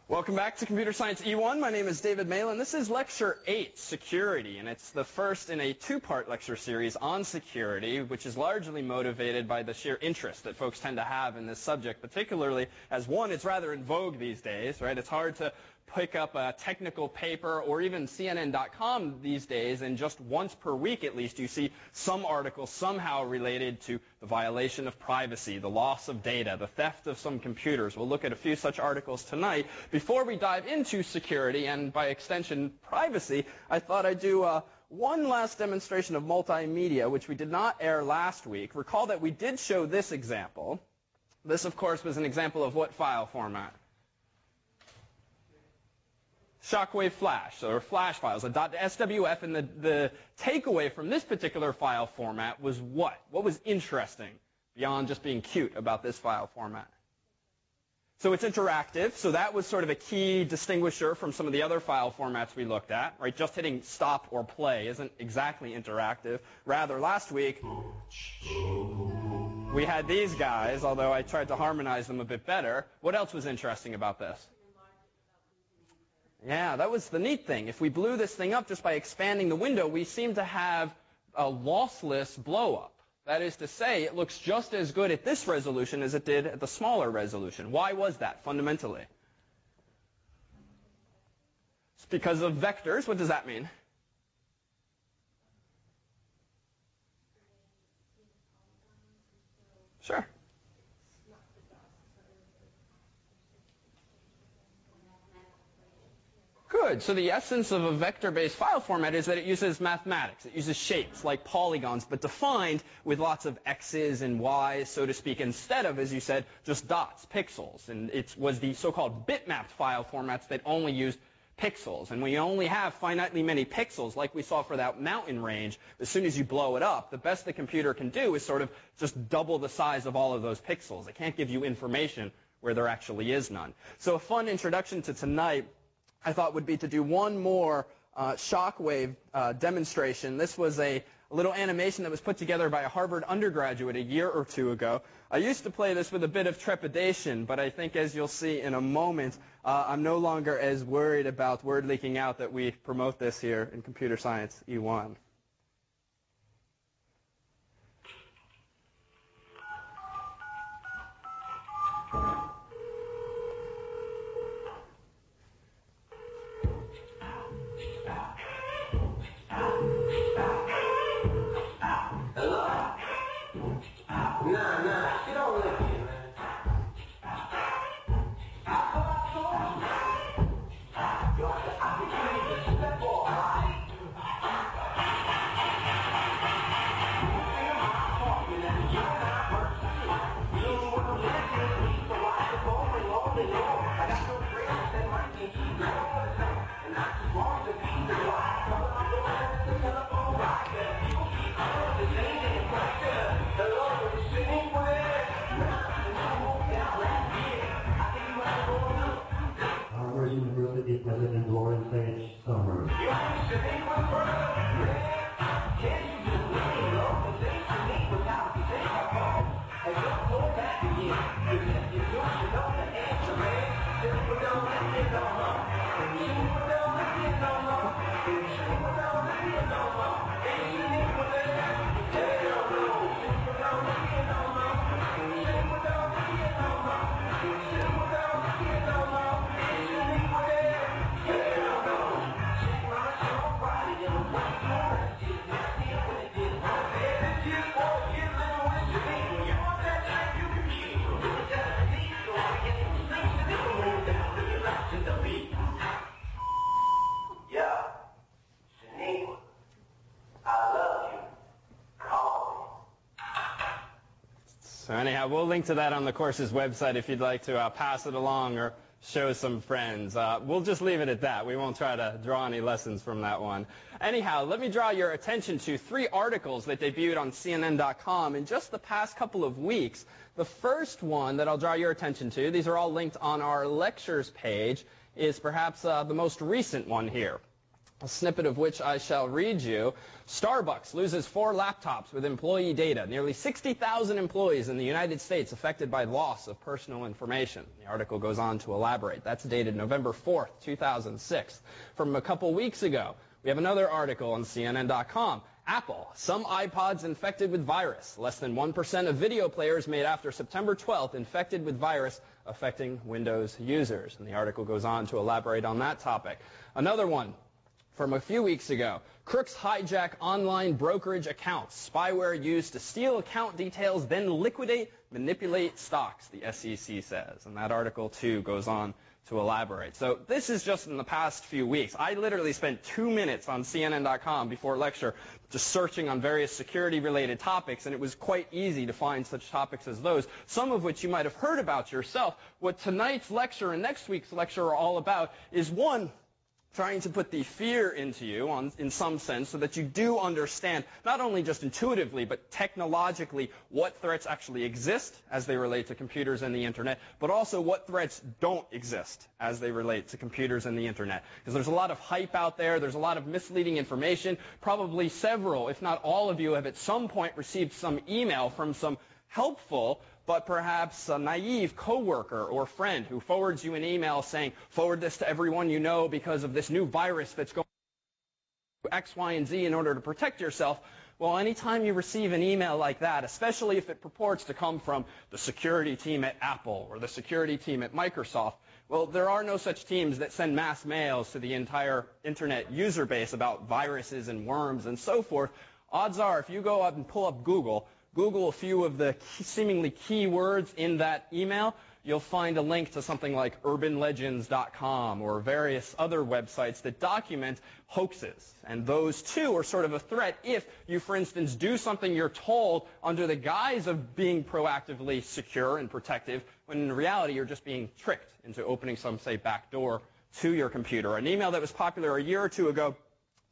Welcome back to Computer Science E1. My name is David Malin. This is Lecture 8, Security, and it's the first in a two-part lecture series on security, which is largely motivated by the sheer interest that folks tend to have in this subject, particularly as, one, it's rather in vogue these days, right? It's hard to pick up a technical paper or even CNN.com these days, and just once per week at least you see some article somehow related to the violation of privacy, the loss of data, the theft of some computers. We'll look at a few such articles tonight. Before we dive into security and, by extension, privacy, I thought I'd do one last demonstration of multimedia, which we did not air last week. Recall that we did show this example. This, of course, was an example of what file format? Shockwave flash, or flash files, a .swf, and the takeaway from this particular file format was what? What was interesting beyond just being cute about this file format? So it's interactive, so that was sort of a key distinguisher from some of the other file formats we looked at, right? Just hitting stop or play isn't exactly interactive. Rather, last week, we had these guys, although I tried to harmonize them a bit better. What else was interesting about this? Yeah, that was the neat thing. If we blew this thing up just by expanding the window, we seem to have a lossless blow-up. That is to say, it looks just as good at this resolution as it did at the smaller resolution. Why was that, fundamentally? It's because of vectors. What does that mean? Sure. Good. So the essence of a vector-based file format is that it uses mathematics. It uses shapes like polygons, but defined with lots of x's and y's, so to speak, instead of, as you said, just dots, pixels. And it was the so-called bitmapped file formats that only used pixels. And when you only have finitely many pixels, like we saw for that mountain range, as soon as you blow it up, the best the computer can do is sort of just double the size of all of those pixels. It can't give you information where there actually is none. So a fun introduction to tonight, I thought, would be to do one more shockwave demonstration. This was a little animation that was put together by a Harvard undergraduate a year or two ago. I used to play this with a bit of trepidation, but I think, as you'll see in a moment, I'm no longer as worried about word leaking out that we promote this here in Computer Science E1. President Lawrence H. Summers. So anyhow, we'll link to that on the course's website if you'd like to pass it along or show some friends. We'll just leave it at that. We won't try to draw any lessons from that one. Anyhow, let me draw your attention to 3 articles that debuted on CNN.com in just the past couple of weeks. The first one that I'll draw your attention to, these are all linked on our lectures page, is perhaps the most recent one here. a snippet of which I shall read you. Starbucks loses 4 laptops with employee data. Nearly 60,000 employees in the United States affected by loss of personal information. The article goes on to elaborate. That's dated November 4th, 2006. From a couple weeks ago, we have another article on CNN.com. Apple, some iPods infected with virus. Less than 1% of video players made after September 12th infected with virus affecting Windows users. And the article goes on to elaborate on that topic. Another one from a few weeks ago. Crooks hijack online brokerage accounts. Spyware used to steal account details, then liquidate, manipulate stocks, the SEC says. And that article, too, goes on to elaborate. So this is just in the past few weeks. I literally spent 2 minutes on CNN.com before lecture just searching on various security-related topics, and it was quite easy to find such topics as those, some of which you might have heard about yourself. What tonight's lecture and next week's lecture are all about is, one, trying to put the fear into you in some sense so that you do understand, not only just intuitively, but technologically, what threats actually exist as they relate to computers and the Internet, but also what threats don't exist as they relate to computers and the Internet. Because there's a lot of hype out there, there's a lot of misleading information. Probably several, if not all of you, have at some point received some email from some helpful but perhaps a naive coworker or friend who forwards you an email saying, forward this to everyone you know because of this new virus that's going X, Y, and Z in order to protect yourself. Well, anytime you receive an email like that, especially if it purports to come from the security team at Apple or the security team at Microsoft, well, there are no such teams that send mass mails to the entire Internet user base about viruses and worms and so forth. Odds are, if you go up and pull up Google a few of the seemingly key words in that email, you'll find a link to something like urbanlegends.com or various other websites that document hoaxes. And those, too, are sort of a threat if you, for instance, do something you're told under the guise of being proactively secure and protective, when in reality you're just being tricked into opening some, say, back door to your computer. An email that was popular a year or two ago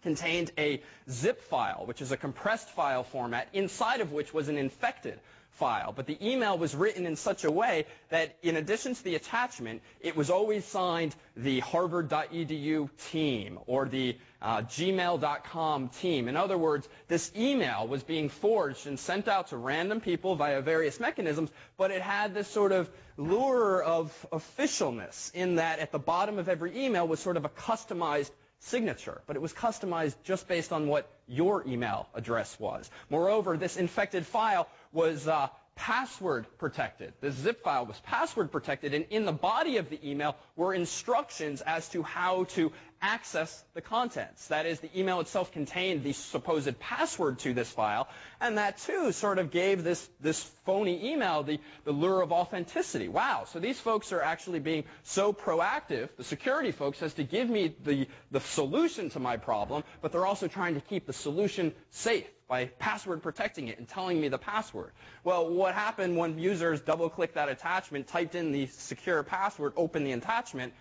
contained a zip file, which is a compressed file format, inside of which was an infected file. But the email was written in such a way that in addition to the attachment, it was always signed the harvard.edu team or the gmail.com team. In other words, this email was being forged and sent out to random people via various mechanisms, but it had this sort of lure of officialness in that at the bottom of every email was sort of a customized signature, but it was customized just based on what your email address was. Moreover, this infected file was password protected. This zip file was password protected, and in the body of the email were instructions as to how to access the contents. That is, the email itself contained the supposed password to this file, and that too sort of gave this phony email the lure of authenticity. Wow, so these folks are actually being so proactive, the security folks, as to give me the solution to my problem, but they're also trying to keep the solution safe by password protecting it and telling me the password. Well, what happened when users double-clicked that attachment, typed in the secure password, opened the attachment?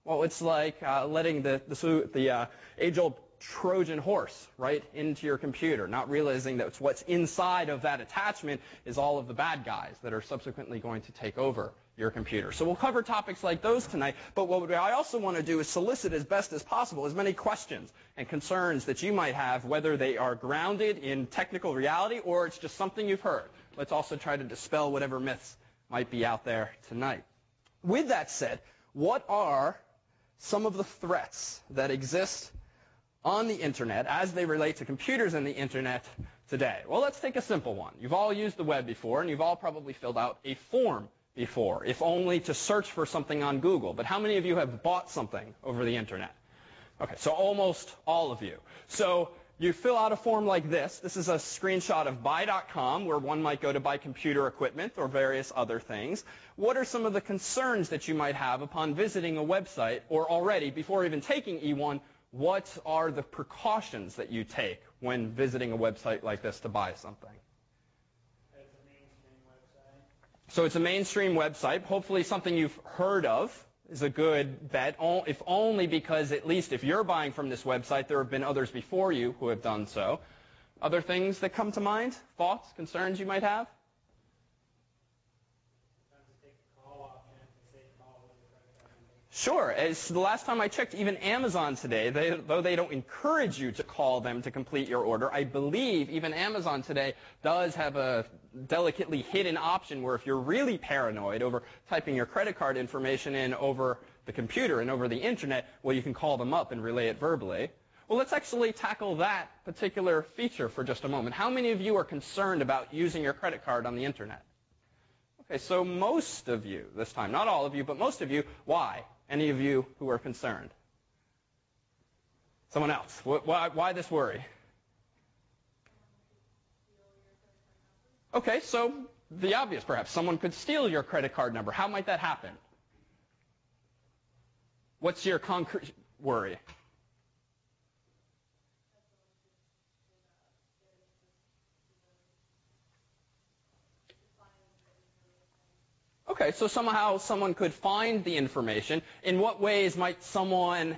Well, it's like letting the age-old Trojan horse right into your computer, not realizing that what's inside of that attachment is all of the bad guys that are subsequently going to take over your computer. So we'll cover topics like those tonight, but what I also want to do is solicit as best as possible as many questions and concerns that you might have, whether they are grounded in technical reality or it's just something you've heard. Let's also try to dispel whatever myths might be out there tonight. With that said, what are some of the threats that exist on the Internet as they relate to computers and the Internet today? Well, let's take a simple one. You've all used the web before, and you've all probably filled out a form before, if only to search for something on Google. But how many of you have bought something over the Internet? Okay, so almost all of you. So you fill out a form like this. This is a screenshot of buy.com, where one might go to buy computer equipment or various other things. What are some of the concerns that you might have upon visiting a website, or already, before even taking E1, what are the precautions that you take when visiting a website like this to buy something? It's a mainstream website. So it's a mainstream website, hopefully something you've heard of is a good bet, if only because at least if you're buying from this website, there have been others before you who have done so. Other things that come to mind? Thoughts, concerns you might have? Sometimes they take the call option. They say call with a credit card. Sure. As the last time I checked, even Amazon today, though they don't encourage you to call them to complete your order, I believe even Amazon today does have a delicately hidden option where if you're really paranoid over typing your credit card information in over the computer and over the internet, well, you can call them up and relay it verbally. Well, let's actually tackle that particular feature for just a moment. How many of you are concerned about using your credit card on the internet? Okay, so most of you this time, not all of you, but most of you. Why? Any of you who are concerned? Someone else. Why this worry? Okay, so the obvious perhaps. Someone could steal your credit card number. How might that happen? What's your concrete worry? Okay, so somehow someone could find the information. In what ways might someone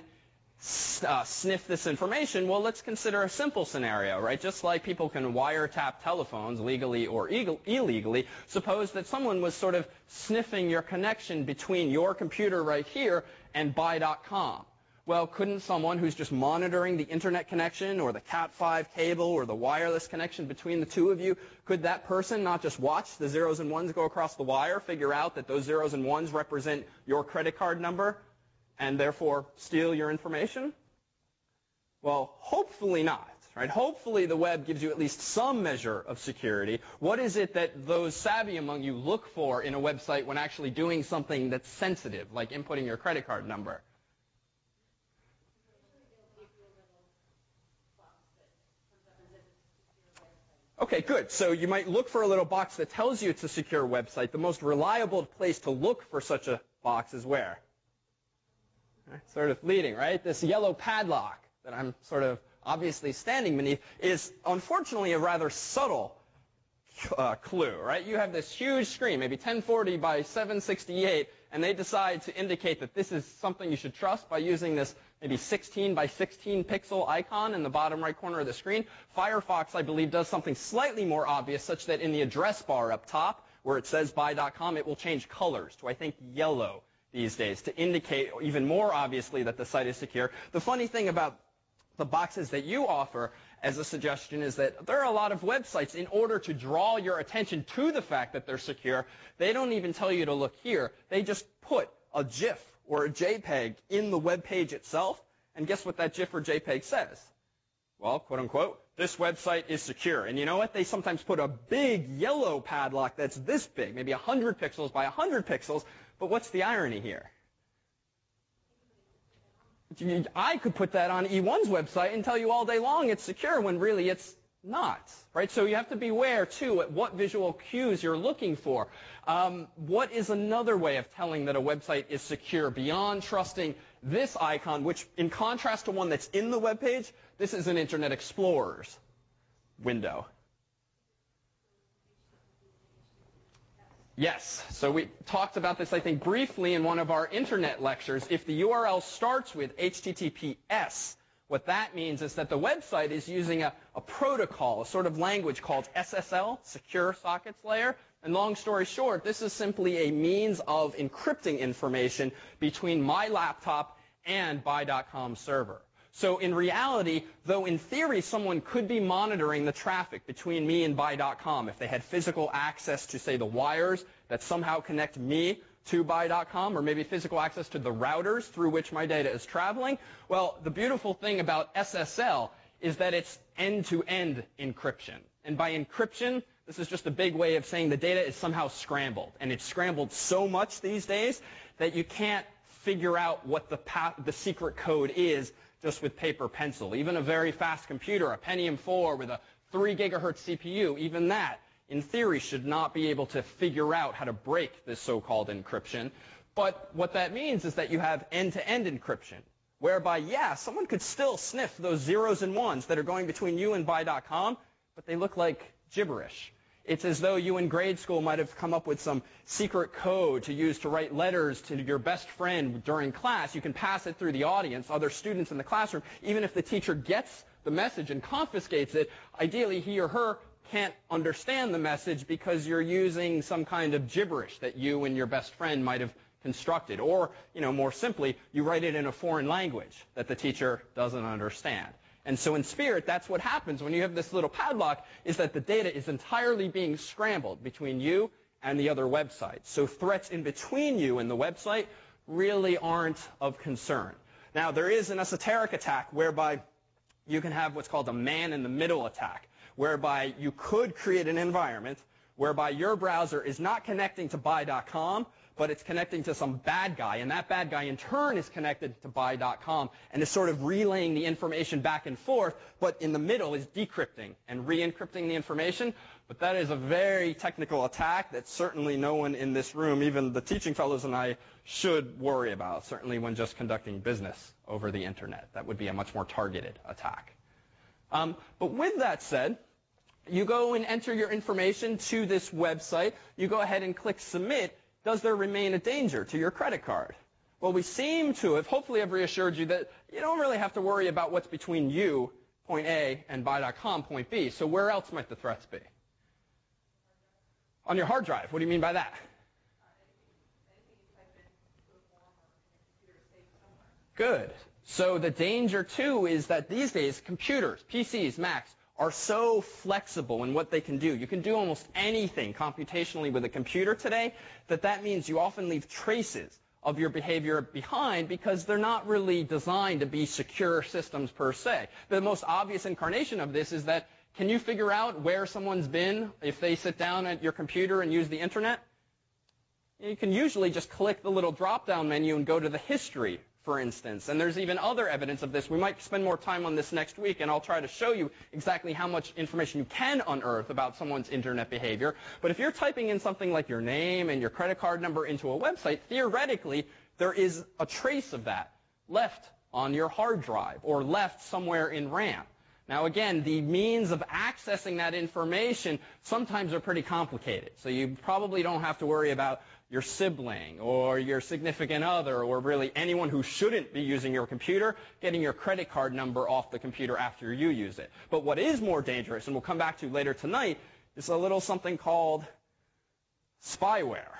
sniff this information? Well, let's consider a simple scenario, right? Just like people can wiretap telephones legally or illegally, suppose that someone was sort of sniffing your connection between your computer right here and buy.com. Well, couldn't someone who's just monitoring the internet connection or the Cat5 cable or the wireless connection between the two of you, could that person not just watch the zeros and ones go across the wire, figure out that those zeros and ones represent your credit card number, and therefore steal your information? Well, hopefully not, right? Hopefully the web gives you at least some measure of security. What is it that those savvy among you look for in a website when actually doing something that's sensitive, like inputting your credit card number? Okay, good. So you might look for a little box that tells you it's a secure website. The most reliable place to look for such a box is where? Sort of leading, right? This yellow padlock that I'm sort of obviously standing beneath is unfortunately a rather subtle clue, right? You have this huge screen, maybe 1040 by 768, and they decide to indicate that this is something you should trust by using this maybe 16 by 16 pixel icon in the bottom right corner of the screen. Firefox, I believe, does something slightly more obvious, such that in the address bar up top, where it says buy.com, it will change colors to, I think, yellow these days to indicate even more obviously that the site is secure. The funny thing about the boxes that you offer as a suggestion is that there are a lot of websites, in order to draw your attention to the fact that they're secure, they don't even tell you to look here. They just put a GIF or a JPEG in the web page itself, and guess what that GIF or JPEG says? Well, quote unquote, this website is secure. And you know what? They sometimes put a big yellow padlock that's this big, maybe 100 pixels by 100 pixels, but what's the irony here? I could put that on E1's website and tell you all day long it's secure when really it's not, right? So you have to beware, too, at what visual cues you're looking for. What is another way of telling that a website is secure beyond trusting this icon, which, in contrast to one that's in the web page, this is an Internet Explorer's window. Yes, so we talked about this, I think, briefly in one of our internet lectures. If the URL starts with HTTPS, what that means is that the website is using a protocol, a sort of language called SSL, Secure Sockets Layer. And long story short, this is simply a means of encrypting information between my laptop and buy.com server. So in reality, though in theory someone could be monitoring the traffic between me and buy.com if they had physical access to, say, the wires that somehow connect me to buy.com, or maybe physical access to the routers through which my data is traveling, well, the beautiful thing about SSL is that it's end-to-end encryption. And by encryption, this is just a big way of saying the data is somehow scrambled. And it's scrambled so much these days that you can't figure out what the secret code is just with paper pencil. Even a very fast computer, a Pentium 4 with a 3 gigahertz CPU, even that, in theory, should not be able to figure out how to break this so-called encryption. But what that means is that you have end-to-end encryption, whereby, yeah, someone could still sniff those zeros and ones that are going between you and buy.com, but they look like gibberish. It's as though you in grade school might have come up with some secret code to use to write letters to your best friend during class. You can pass it through the audience, other students in the classroom. Even if the teacher gets the message and confiscates it, ideally he or her can't understand the message because you're using some kind of gibberish that you and your best friend might have constructed. Or, more simply, you write it in a foreign language that the teacher doesn't understand. And so in Spirit, that's what happens when you have this little padlock, is that the data is entirely being scrambled between you and the other website. So threats in between you and the website really aren't of concern. Now, there is an esoteric attack whereby you can have what's called a man-in-the-middle attack, whereby you could create an environment whereby your browser is not connecting to buy.com, but it's connecting to some bad guy, and that bad guy in turn is connected to buy.com and is sort of relaying the information back and forth, but in the middle is decrypting and re-encrypting the information. But that is a very technical attack that certainly no one in this room, even the teaching fellows and I, should worry about, certainly when just conducting business over the internet. That would be a much more targeted attack. But with that said, you go and enter your information to this website. You go ahead and click Submit. Does there remain a danger to your credit card? Well, we seem to have, hopefully have reassured you that you don't really have to worry about what's between you, point A, and buy.com, point B. So where else might the threats be? On your hard drive. What do you mean by that? Good. So the danger, too, is that these days computers, PCs, Macs, are so flexible in what they can do. You can do almost anything computationally with a computer today, that means you often leave traces of your behavior behind because they're not really designed to be secure systems per se. The most obvious incarnation of this is that, can you figure out where someone's been if they sit down at your computer and use the internet? You can usually just click the little drop-down menu and go to the history, for instance. And there's even other evidence of this. We might spend more time on this next week, and I'll try to show you exactly how much information you can unearth about someone's internet behavior. But if you're typing in something like your name and your credit card number into a website, theoretically, there is a trace of that left on your hard drive or left somewhere in RAM. Now, again, the means of accessing that information sometimes are pretty complicated. So you probably don't have to worry about your sibling or your significant other or really anyone who shouldn't be using your computer getting your credit card number off the computer after you use it. But what is more dangerous, and we'll come back to later tonight, is a little something called spyware.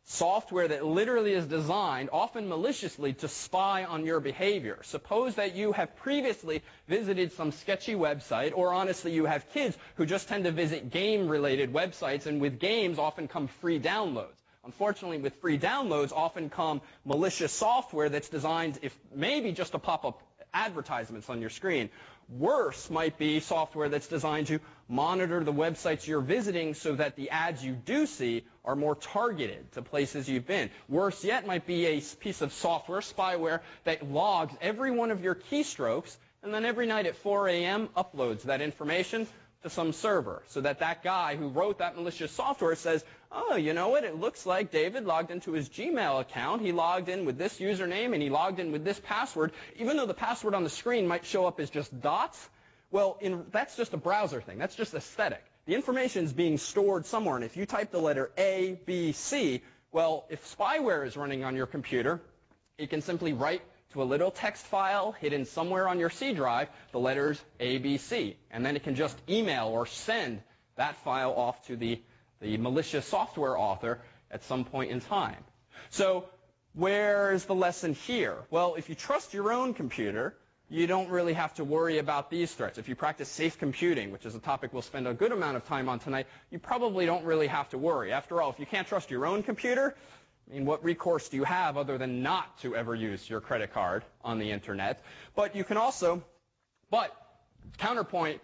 Software that literally is designed, often maliciously, to spy on your behavior. Suppose that you have previously visited some sketchy website, or honestly you have kids who just tend to visit game-related websites, and with games often come free downloads. Unfortunately, with free downloads often come malicious software that's designed, if maybe just to pop up advertisements on your screen. Worse might be software that's designed to monitor the websites you're visiting so that the ads you do see are more targeted to places you've been. Worse yet might be a piece of software, spyware, that logs every one of your keystrokes and then every night at 4 a.m. uploads that information to some server so that that guy who wrote that malicious software says, oh, you know what, it looks like David logged into his Gmail account, he logged in with this username, and he logged in with this password, even though the password on the screen might show up as just dots. Well, that's just a browser thing. That's just aesthetic. The information is being stored somewhere, and if you type the letter A, B, C, well, if spyware is running on your computer, it can simply write to a little text file hidden somewhere on your C drive, the letters A, B, C. And then it can just email or send that file off to the malicious software author at some point in time. So where's the lesson here? Well, if you trust your own computer, you don't really have to worry about these threats. If you practice safe computing, which is a topic we'll spend a good amount of time on tonight, you probably don't really have to worry. After all, if you can't trust your own computer, I mean, what recourse do you have other than not to ever use your credit card on the internet? But you can also, counterpoint,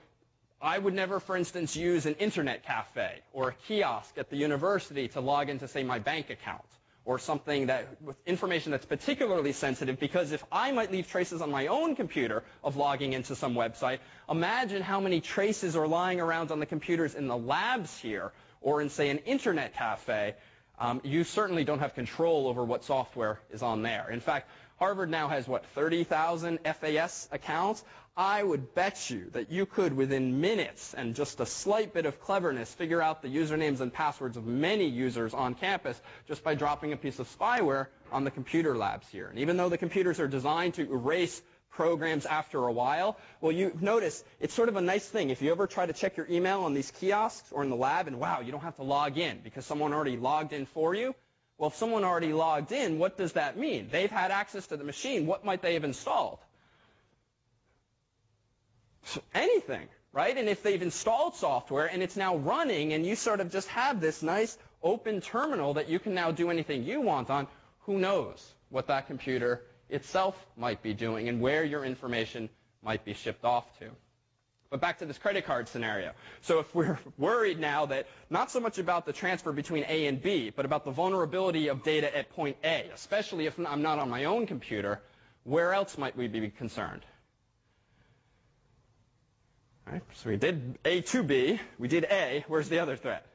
I would never, for instance, use an internet cafe or a kiosk at the university to log into, say, my bank account or something that with information that's particularly sensitive, because if I might leave traces on my own computer of logging into some website, imagine how many traces are lying around on the computers in the labs here or in, say, an internet cafe. You certainly don't have control over what software is on there. In fact, Harvard now has, 30,000 FAS accounts? I would bet you that you could, within minutes and just a slight bit of cleverness, figure out the usernames and passwords of many users on campus just by dropping a piece of spyware on the computer labs here. And even though the computers are designed to erase programs after a while, well, you notice it's sort of a nice thing. If you ever try to check your email on these kiosks or in the lab and, wow, you don't have to log in because someone already logged in for you, Well, if someone already logged in, what does that mean? They've had access to the machine. What might they have installed? Anything, right? And if they've installed software and it's now running and you sort of just have this nice open terminal that you can now do anything you want on, who knows what that computer itself might be doing and where your information might be shipped off to. But back to this credit card scenario. So if we're worried now that not so much about the transfer between A and B, but about the vulnerability of data at point A, especially if I'm not on my own computer, where else might we be concerned? All right, so we did A to B. We did A. Where's the other threat?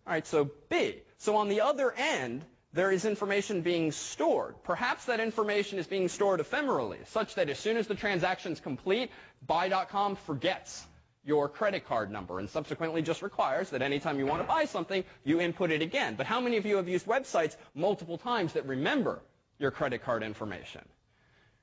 All right, so B. So on the other end, there is information being stored. Perhaps that information is being stored ephemerally, such that as soon as the transaction's complete, Buy.com forgets your credit card number and subsequently just requires that anytime you want to buy something, you input it again. But how many of you have used websites multiple times that remember your credit card information?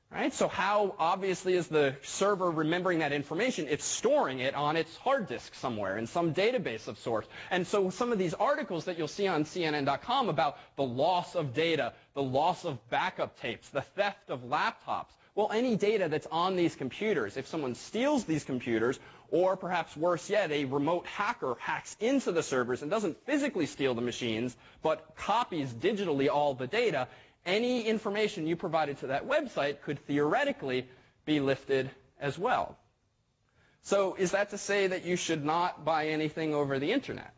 Right? So how obviously is the server remembering that information? It's storing it on its hard disk somewhere in some database of sorts. And so some of these articles that you'll see on CNN.com about the loss of data, the loss of backup tapes, the theft of laptops, well, any data that's on these computers, if someone steals these computers, or perhaps worse yet, a remote hacker hacks into the servers and doesn't physically steal the machines, but copies digitally all the data, any information you provided to that website could theoretically be lifted as well. So is that to say that you should not buy anything over the internet?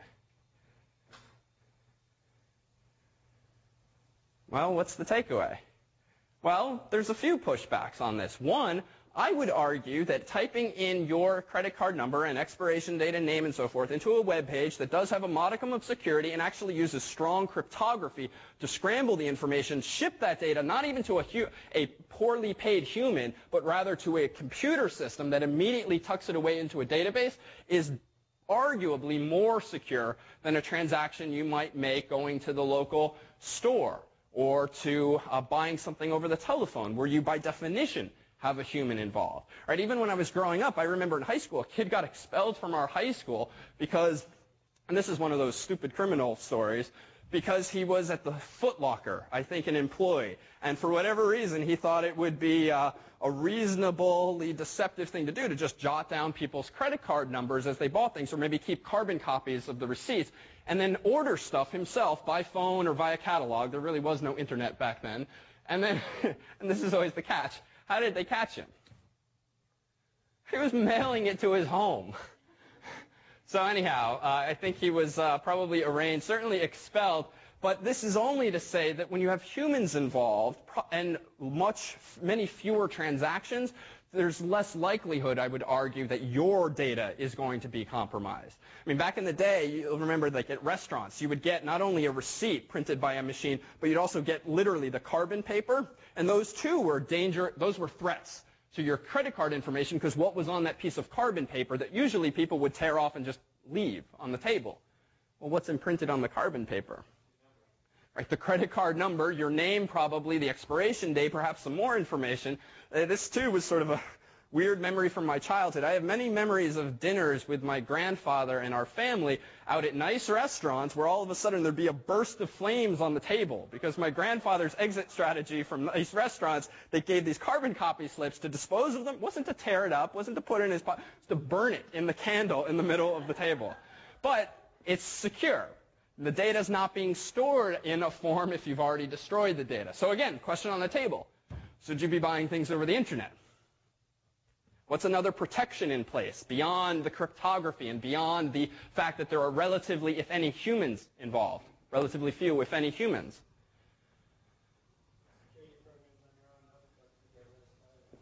Well, what's the takeaway? Well, there's a few pushbacks on this. One, I would argue that typing in your credit card number and expiration date and name and so forth into a web page that does have a modicum of security and actually uses strong cryptography to scramble the information, ship that data not even to a poorly paid human, but rather to a computer system that immediately tucks it away into a database is arguably more secure than a transaction you might make going to the local store or to buying something over the telephone where you by definition have a human involved. Right? Even when I was growing up, I remember in high school, a kid got expelled from our high school because, and this is one of those stupid criminal stories, because he was at the Foot Locker, I think an employee, and for whatever reason he thought it would be a reasonably deceptive thing to do to just jot down people's credit card numbers as they bought things, or maybe keep carbon copies of the receipts, and then order stuff himself by phone or via catalog. There really was no internet back then. And then, and this is always the catch, how did they catch him? He was mailing it to his home. So anyhow, I think he was probably arraigned, certainly expelled. But this is only to say that when you have humans involved and many fewer transactions, there's less likelihood, I would argue, that your data is going to be compromised. I mean, back in the day, you'll remember, like at restaurants, you would get not only a receipt printed by a machine, but you'd also get literally the carbon paper, and those too were those were threats to your credit card information, because what was on that piece of carbon paper that usually people would tear off and just leave on the table? Well, what's imprinted on the carbon paper? Right, the credit card number, your name probably, the expiration date, perhaps some more information. This too was sort of a weird memory from my childhood. I have many memories of dinners with my grandfather and our family out at nice restaurants where all of a sudden there'd be a burst of flames on the table because my grandfather's exit strategy from nice restaurants, they gave these carbon copy slips to dispose of them, wasn't to tear it up, wasn't to put it in his pocket, was to burn it in the candle in the middle of the table. But it's secure. The data is not being stored in a form if you've already destroyed the data. So again, question on the table. Should you be buying things over the internet? What's another protection in place beyond the cryptography and beyond the fact that there are relatively, if any, humans involved? Relatively few, if any, humans.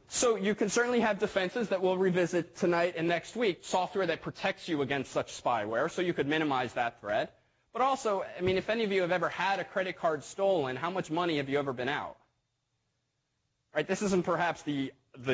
So you can certainly have defenses that we'll revisit tonight and next week, software that protects you against such spyware, so you could minimize that threat. But also, I mean, if any of you have ever had a credit card stolen, how much money have you ever been out? Right, this isn't perhaps the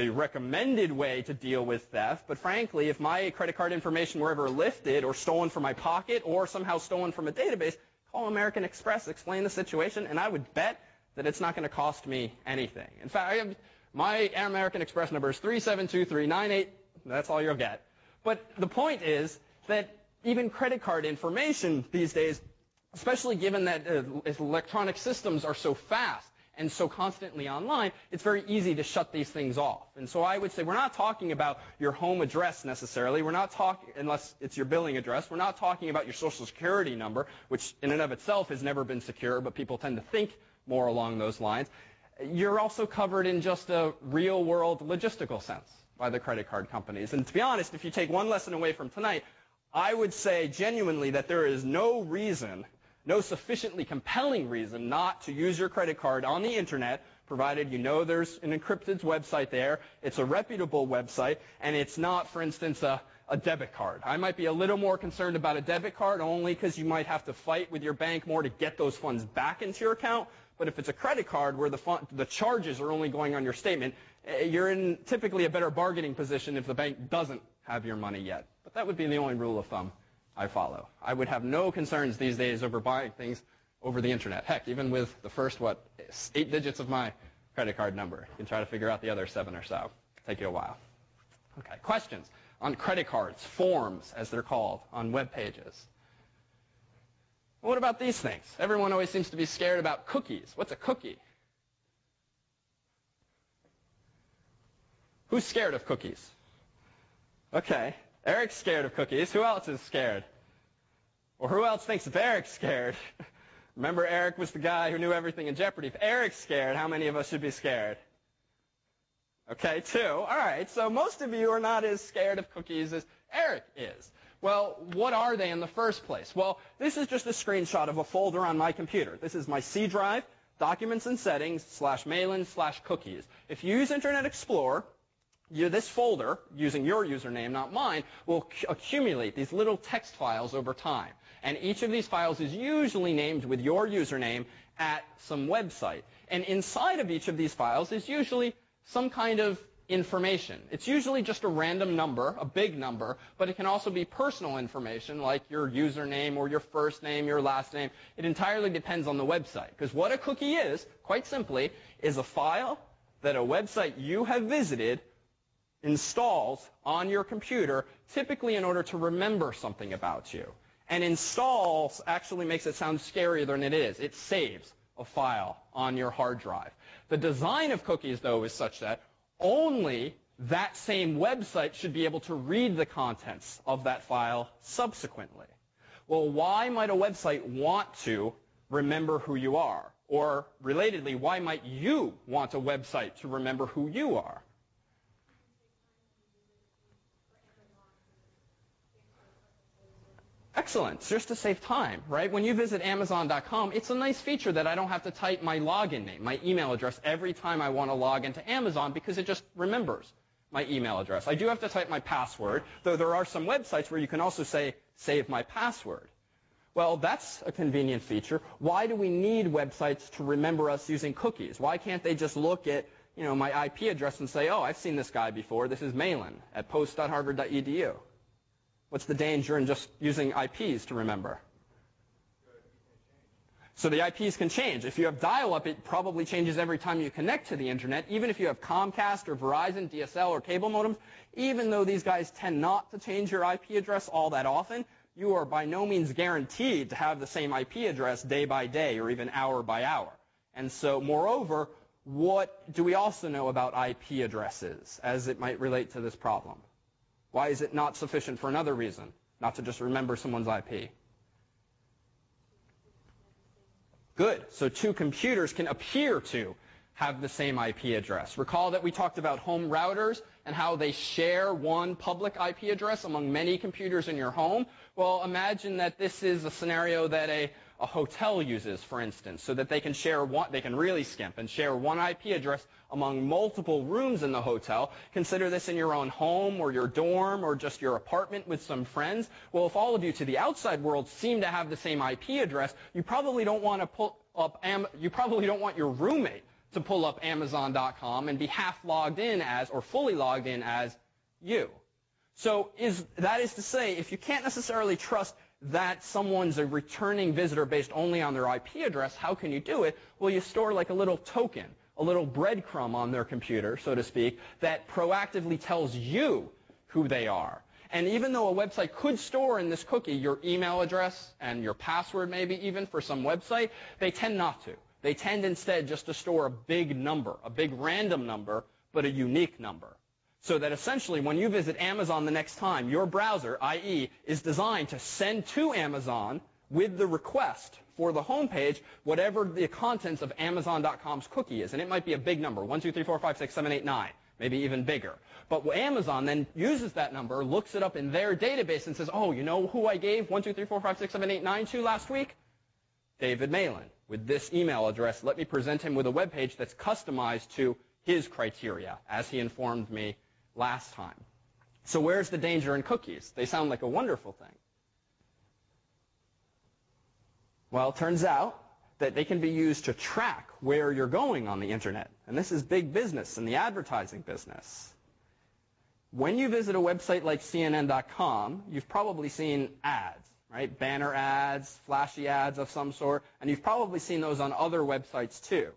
recommended way to deal with theft, but frankly, if my credit card information were ever lifted or stolen from my pocket or somehow stolen from a database, call American Express, explain the situation, and I would bet that it's not going to cost me anything. In fact, my American Express number is 372398. That's all you'll get. But the point is that even credit card information these days especially given that electronic systems are so fast and so constantly online, it's very easy to shut these things off. And so I would say we're not talking about your home address necessarily. We're not talking, unless it's your billing address, we're not talking about your Social Security number, which in and of itself has never been secure, but people tend to think more along those lines. You're also covered in just a real-world logistical sense by the credit card companies. And to be honest, if you take one lesson away from tonight, I would say genuinely that there is no reason, no sufficiently compelling reason not to use your credit card on the internet, provided you know there's an encrypted website there, it's a reputable website, and it's not, for instance, a debit card. I might be a little more concerned about a debit card only because you might have to fight with your bank more to get those funds back into your account. But if it's a credit card where the charges are only going on your statement, you're in typically a better bargaining position if the bank doesn't have your money yet. But that would be the only rule of thumb I follow. I would have no concerns these days over buying things over the internet. Heck, even with the first, 8 digits of my credit card number. You can try to figure out the other 7 or so. It'll take you a while. Okay, questions on credit cards, forms, as they're called, on web pages. What about these things? Everyone always seems to be scared about cookies. What's a cookie? Who's scared of cookies? Okay, Eric's scared of cookies. Who else is scared? Or who else thinks if Eric's scared? Remember, Eric was the guy who knew everything in Jeopardy. If Eric's scared, how many of us should be scared? Okay, 2. All right, so most of you are not as scared of cookies as Eric is. Well, what are they in the first place? Well, this is just a screenshot of a folder on my computer. This is my C drive, Documents and Settings, /Mailin/cookies. If you use Internet Explorer, this folder, using your username, not mine, will accumulate these little text files over time. And each of these files is usually named with your username at some website. And inside of each of these files is usually some kind of information. It's usually just a random number, a big number, but it can also be personal information like your username or your first name, your last name. It entirely depends on the website. Because what a cookie is, quite simply, is a file that a website you have visited installs on your computer, typically in order to remember something about you. And installs actually makes it sound scarier than it is. It saves a file on your hard drive. The design of cookies, though, is such that only that same website should be able to read the contents of that file subsequently. Well, why might a website want to remember who you are? Or, relatedly, why might you want a website to remember who you are? Excellent. Just to save time, right? When you visit Amazon.com, it's a nice feature that I don't have to type my login name, my email address, every time I want to log into Amazon because it just remembers my email address. I do have to type my password, though there are some websites where you can also say, save my password. Well, that's a convenient feature. Why do we need websites to remember us using cookies? Why can't they just look at, my IP address and say, oh, I've seen this guy before. This is Mailin at post.harvard.edu. What's the danger in just using IPs to remember? So the IPs can change. If you have dial-up, it probably changes every time you connect to the internet. Even if you have Comcast or Verizon, DSL, or cable modems, even though these guys tend not to change your IP address all that often, you are by no means guaranteed to have the same IP address day by day or even hour by hour. And so, moreover, what do we also know about IP addresses as it might relate to this problem? Why is it not sufficient for another reason, not to just remember someone's IP? Good. So 2 computers can appear to have the same IP address. Recall that we talked about home routers and how they share one public IP address among many computers in your home. Well, imagine that this is a scenario that a hotel uses, for instance, so that they can really skimp and share one IP address among multiple rooms in the hotel. Consider this in your own home or your dorm or just your apartment with some friends. Well, if all of you to the outside world seem to have the same IP address, you probably don't want your roommate to pull up Amazon.com and be half logged in as or fully logged in as you. So that is to say, if you can't necessarily trust that someone's a returning visitor based only on their IP address, how can you do it? Well, you store like a little token, a little breadcrumb on their computer, so to speak, that proactively tells you who they are. And even though a website could store in this cookie your email address and your password maybe even for some website, they tend not to. They tend instead just to store a big number, a big random number, but a unique number. So that essentially when you visit Amazon the next time, your browser, i.e., is designed to send to Amazon with the request for the homepage whatever the contents of Amazon.com's cookie is. And it might be a big number, 1, 2, 3, 4, 5, 6, 7, 8, 9, maybe even bigger. But Amazon then uses that number, looks it up in their database and says, oh, you know who I gave 1, 2, 3, 4, 5, 6, 7, 8, 9 to last week? David Malin. With this email address, let me present him with a web page that's customized to his criteria, as he informed me last time. So where's the danger in cookies? They sound like a wonderful thing. Well, it turns out that they can be used to track where you're going on the internet. And this is big business in the advertising business. When you visit a website like CNN.com, you've probably seen ads, right? Banner ads, flashy ads of some sort, and you've probably seen those on other websites too.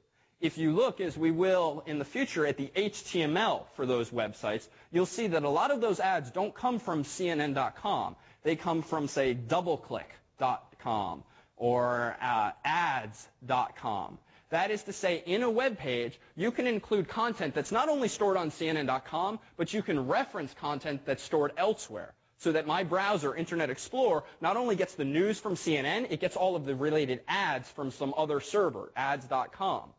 If you look, as we will in the future, at the HTML for those websites, you'll see that a lot of those ads don't come from CNN.com. They come from, say, DoubleClick.com or ads.com. That is to say, in a web page, you can include content that's not only stored on CNN.com, but you can reference content that's stored elsewhere. So that my browser, Internet Explorer, not only gets the news from CNN, it gets all of the related ads from some other server, ads.com.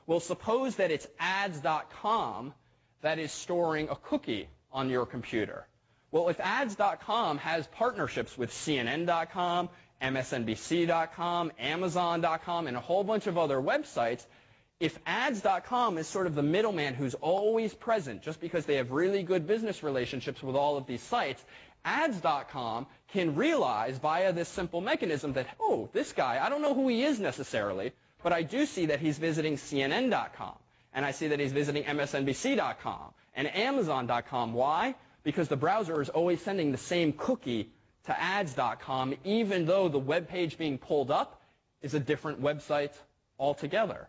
Well, suppose that it's ads.com that is storing a cookie on your computer. Well, if ads.com has partnerships with CNN.com, MSNBC.com, Amazon.com, and a whole bunch of other websites, if ads.com is sort of the middleman who's always present just because they have really good business relationships with all of these sites, ads.com can realize via this simple mechanism that, oh, this guy, I don't know who he is necessarily, but I do see that he's visiting CNN.com, and I see that he's visiting MSNBC.com and Amazon.com. Why? Because the browser is always sending the same cookie to ads.com, even though the web page being pulled up is a different website altogether.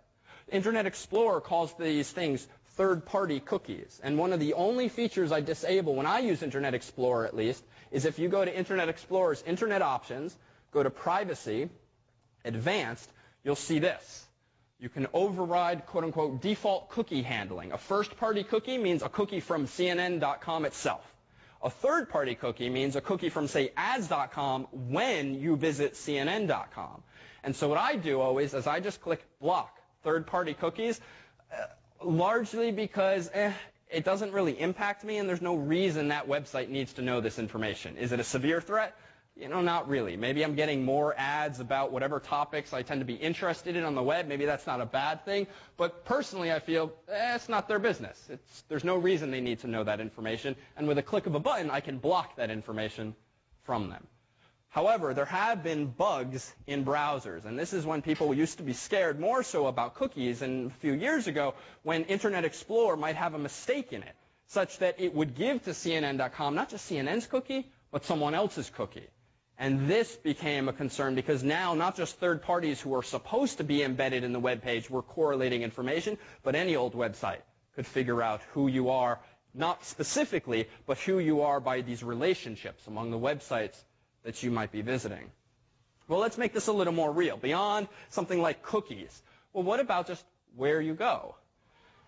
Internet Explorer calls these things third-party cookies. And one of the only features I disable when I use Internet Explorer, at least, is if you go to Internet Explorer's Internet Options, go to Privacy, Advanced, you'll see this. You can override, quote-unquote, default cookie handling. A first-party cookie means a cookie from CNN.com itself. A third-party cookie means a cookie from, say, ads.com when you visit CNN.com. And so what I do always is I just click block third-party cookies, largely because it doesn't really impact me and there's no reason that website needs to know this information. Is it a severe threat? You know, not really. Maybe I'm getting more ads about whatever topics I tend to be interested in on the web. Maybe that's not a bad thing. But personally, I feel it's not their business. There's no reason they need to know that information. And with a click of a button, I can block that information from them. However, there have been bugs in browsers. And this is when people used to be scared more so about cookies. And a few years ago, when Internet Explorer might have a mistake in it, such that it would give to CNN.com not just CNN's cookie, but someone else's cookie. And this became a concern because now not just third parties who are supposed to be embedded in the web page were correlating information, but any old website could figure out who you are, not specifically, but who you are by these relationships among the websites that you might be visiting. Well, let's make this a little more real. Beyond something like cookies, well, what about just where you go?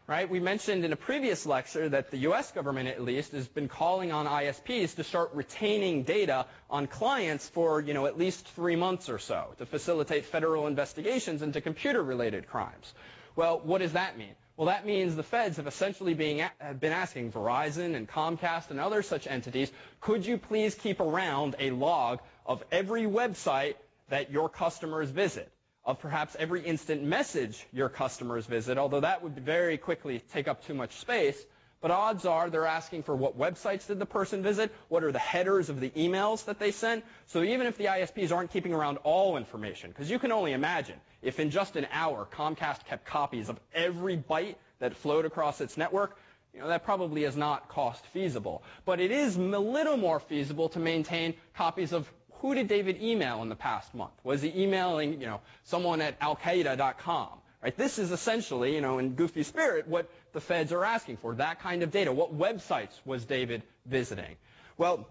Right? We mentioned in a previous lecture that the U.S. government, at least, has been calling on ISPs to start retaining data on clients for, at least 3 months or so to facilitate federal investigations into computer-related crimes. Well, what does that mean? Well, that means the feds have essentially been asking Verizon and Comcast and other such entities, could you please keep around a log of every website that your customers visit, of perhaps every instant message your customers visit, although that would very quickly take up too much space. But odds are they're asking for what websites did the person visit, what are the headers of the emails that they sent. So even if the ISPs aren't keeping around all information, because you can only imagine if in just an hour Comcast kept copies of every byte that flowed across its network, that probably is not cost feasible. But it is a little more feasible to maintain copies of who did David email in the past month? Was he emailing, someone at alqaeda.com? Right? This is essentially, in goofy spirit, what the feds are asking for, that kind of data. What websites was David visiting? Well,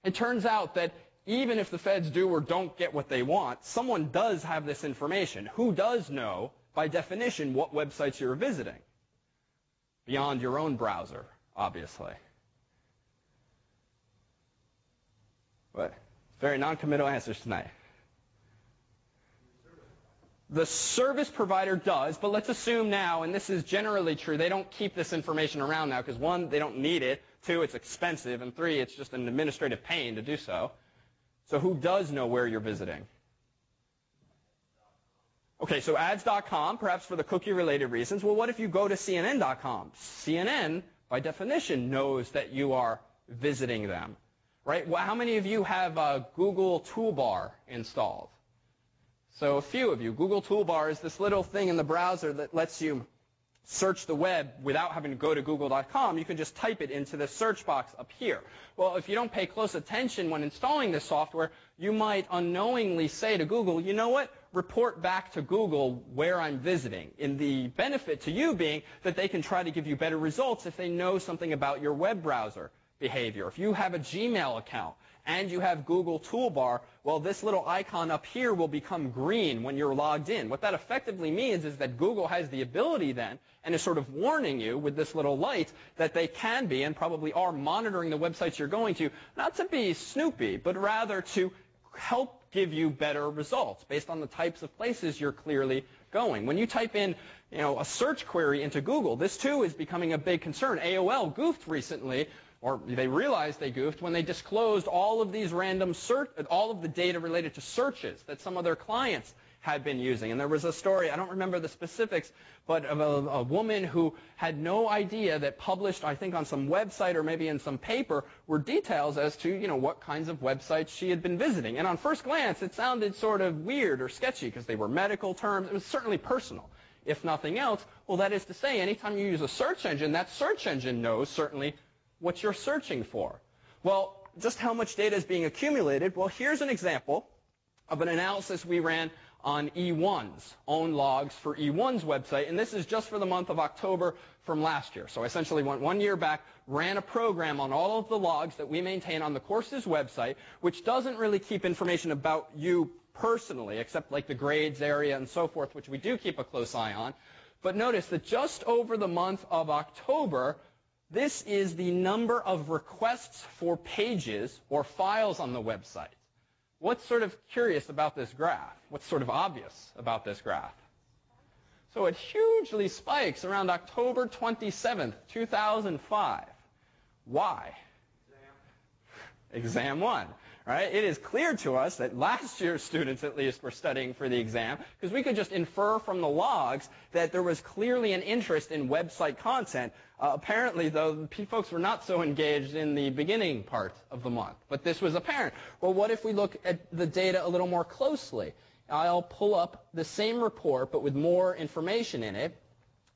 It turns out that even if the feds do or don't get what they want, someone does have this information. Who does know, by definition, what websites you're visiting? Beyond your own browser, obviously. What? Very non-committal answers tonight. The service provider does, but let's assume now, and this is generally true, they don't keep this information around now because, one, they don't need it, two, it's expensive, and three, it's just an administrative pain to do so. So who does know where you're visiting? Okay, so ads.com, perhaps for the cookie-related reasons. Well, what if you go to CNN.com? CNN, by definition, knows that you are visiting them, right? Well, how many of you have a Google Toolbar installed? So a few of you. Google Toolbar is this little thing in the browser that lets you search the web without having to go to google.com. You can just type it into the search box up here. Well, if you don't pay close attention when installing this software, you might unknowingly say to Google, you know what, report back to Google where I'm visiting. And the benefit to you being that they can try to give you better results if they know something about your web browser behavior. If you have a Gmail account and you have Google Toolbar, well, this little icon up here will become green when you're logged in. What that effectively means is that Google has the ability then, and is sort of warning you with this little light, that they can be and probably are monitoring the websites you're going to, not to be snoopy, but rather to help give you better results based on the types of places you're clearly going. When you type in, a search query into Google, this too is becoming a big concern. AOL goofed recently, or they realized they goofed when they disclosed all of these all of the data related to searches that some of their clients had been using. And there was a story, I don't remember the specifics, but of a woman who had no idea that published, I think on some website or maybe in some paper, were details as to, what kinds of websites she had been visiting. And on first glance, it sounded sort of weird or sketchy because they were medical terms. It was certainly personal, if nothing else. Well, that is to say, anytime you use a search engine, that search engine knows certainly what you're searching for. Well, just how much data is being accumulated? Well, here's an example of an analysis we ran on E1's own logs for E1's website, and this is just for the month of October from last year. So I essentially went 1 year back, ran a program on all of the logs that we maintain on the course's website, which doesn't really keep information about you personally, except like the grades area and so forth, which we do keep a close eye on. But notice that just over the month of October, this is the number of requests for pages or files on the website. What's sort of curious about this graph? What's sort of obvious about this graph? So it hugely spikes around October 27th, 2005. Why? Exam 1. Right? It is clear to us that last year's students, at least, were studying for the exam because we could just infer from the logs that there was clearly an interest in website content. Apparently, though, folks were not so engaged in the beginning part of the month. But this was apparent. Well, what if we look at the data a little more closely? I'll pull up the same report, but with more information in it.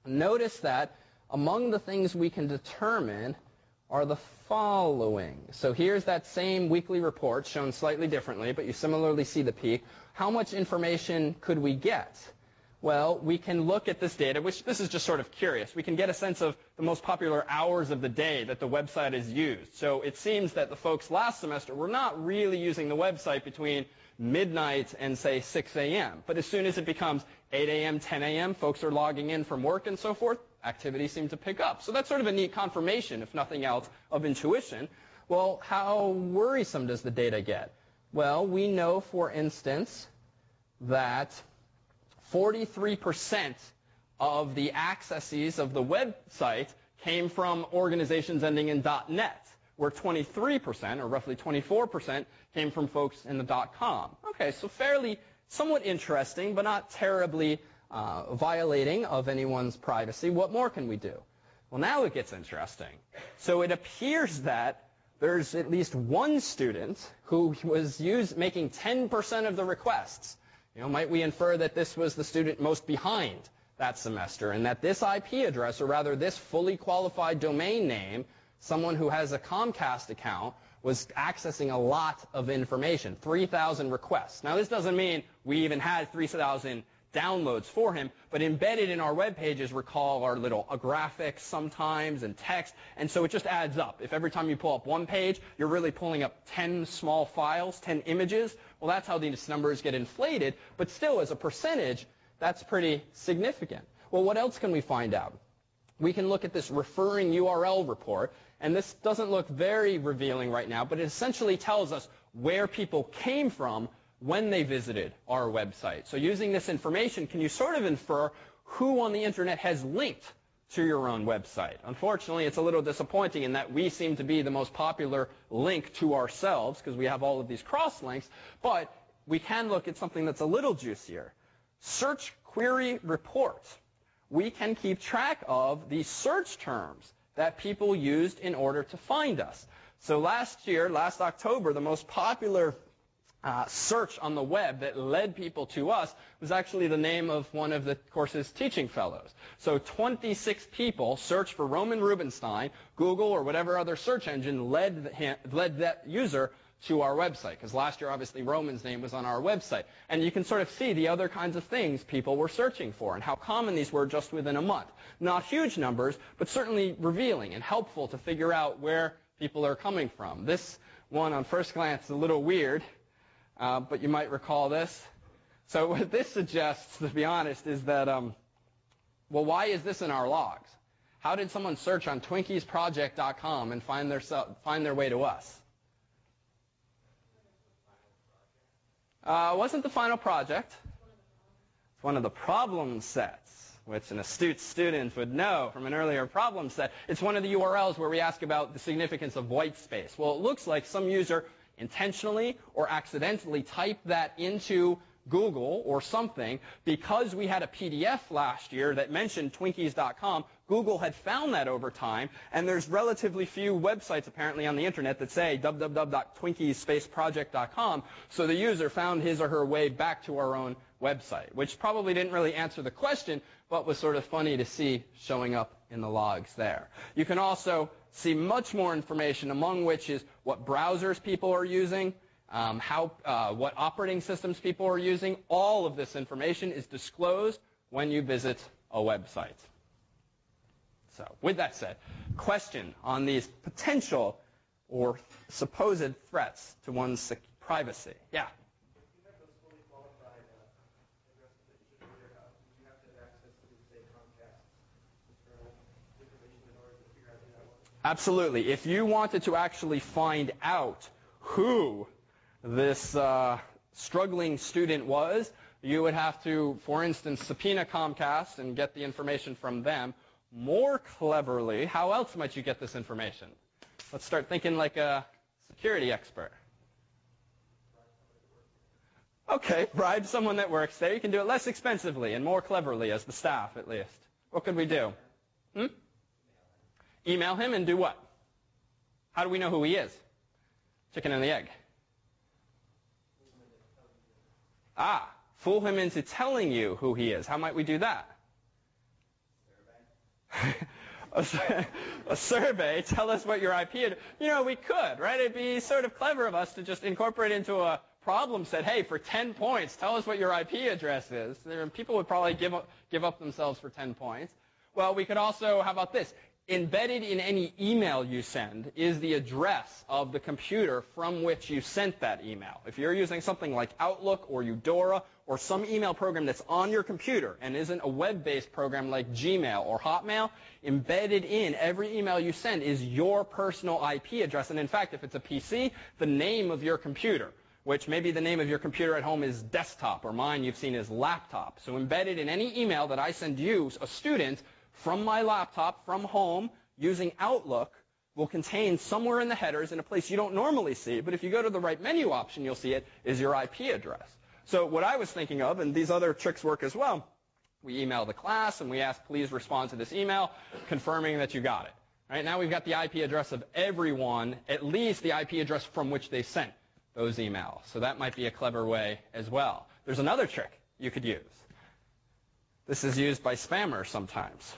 Notice that among the things we can determine are the following. So here's that same weekly report shown slightly differently, but you similarly see the peak. How much information could we get? Well, we can look at this data, which this is just sort of curious. We can get a sense of the most popular hours of the day that the website is used. So it seems that the folks last semester were not really using the website between midnight and, say, 6 a.m. But as soon as it becomes 8 a.m., 10 a.m., folks are logging in from work and so forth, activity seems to pick up. So that's sort of a neat confirmation, if nothing else, of intuition. Well, how worrisome does the data get? Well, we know, for instance, that 43% of the accesses of the website came from organizations ending in .net, where 23%, or roughly 24%, came from folks in the .com. Okay, so fairly, somewhat interesting, but not terribly violating of anyone's privacy. What more can we do? Well, now it gets interesting. So it appears that there's at least one student who was making 10% of the requests. Might we infer that this was the student most behind that semester, and that this IP address, or rather this fully qualified domain name, someone who has a Comcast account, was accessing a lot of information, 3,000 requests. Now, this doesn't mean we even had 3,000 downloads for him, but embedded in our web pages, recall, are little graphics sometimes and text, and so it just adds up. If every time you pull up one page, you're really pulling up 10 small files, 10 images, well, that's how these numbers get inflated, but still, as a percentage, that's pretty significant. Well, what else can we find out? We can look at this referring URL report, and this doesn't look very revealing right now, but it essentially tells us where people came from when they visited our website. So using this information, can you sort of infer who on the internet has linked to your own website? Unfortunately, it's a little disappointing in that we seem to be the most popular link to ourselves because we have all of these cross links, but we can look at something that's a little juicier. Search query report. We can keep track of the search terms that people used in order to find us. So last October, the most popular search on the web that led people to us was actually the name of one of the course's teaching fellows. So 26 people searched for Roman Rubinstein. Google or whatever other search engine led that user to our website, because last year, obviously, Roman's name was on our website. And you can sort of see the other kinds of things people were searching for and how common these were just within a month. Not huge numbers, but certainly revealing and helpful to figure out where people are coming from. This one, on first glance, is a little weird, but you might recall this. So what this suggests, to be honest, is that, well, why is this in our logs? How did someone search on TwinkiesProject.com and find their way to us? It wasn't the final project. It's one of the problem sets, which an astute student would know from an earlier problem set. It's one of the URLs where we ask about the significance of white space. Well, it looks like some user intentionally or accidentally typed that into Google or something. Because we had a PDF last year that mentioned Twinkies.com, Google had found that over time, and there's relatively few websites apparently on the internet that say www.twinkiesproject.com, so the user found his or her way back to our own website, which probably didn't really answer the question, but was sort of funny to see showing up in the logs there. You can also see much more information, among which is what browsers people are using, what operating systems people are using. All of this information is disclosed when you visit a website. So with that said, question on these potential or supposed threats to one's privacy. Yeah? If you have those fully qualified addresses that you should figure out, do you have to have access to, say, Comcast's internal information in order to figure out who that was? Absolutely. If you wanted to actually find out who this struggling student was, you would have to, for instance, subpoena Comcast and get the information from them. More cleverly, how else might you get this information? Let's start thinking like a security expert. Okay, bribe someone that works there. You can do it less expensively and more cleverly as the staff, at least. What could we do? Email him and do what? How do we know who he is? Chicken and the egg. Fool him into telling you who he is. How might we do that? A survey. Tell us what your IP is. We could, right? It'd be sort of clever of us to just incorporate into a problem set, hey, for 10 points, tell us what your IP address is. People would probably give up themselves for 10 points. Well, we could also, how about this? Embedded in any email you send is the address of the computer from which you sent that email. If you're using something like Outlook or Eudora or some email program that's on your computer and isn't a web-based program like Gmail or Hotmail, embedded in every email you send is your personal IP address. And in fact, if it's a PC, the name of your computer, which maybe the name of your computer at home is desktop, or mine you've seen is laptop. So embedded in any email that I send you, a student, from my laptop, from home, using Outlook, will contain somewhere in the headers in a place you don't normally see, but if you go to the right menu option, you'll see it, is your IP address. So what I was thinking of, and these other tricks work as well, we email the class and we ask, please respond to this email, confirming that you got it. Right now we've got the IP address of everyone, at least the IP address from which they sent those emails. So that might be a clever way as well. There's another trick you could use. This is used by spammers sometimes.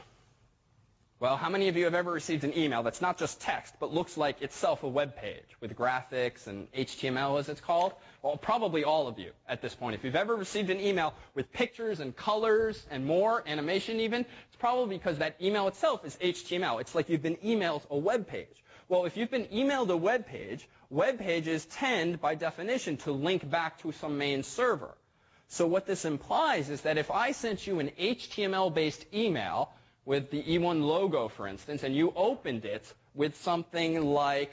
Well, how many of you have ever received an email that's not just text, but looks like itself a web page with graphics and HTML, as it's called? Well, probably all of you at this point. If you've ever received an email with pictures and colors and more, animation even, it's probably because that email itself is HTML. It's like you've been emailed a web page. Well, if you've been emailed a web pages tend, by definition, to link back to some main server. So what this implies is that if I sent you an HTML-based email with the E1 logo, for instance, and you opened it with something like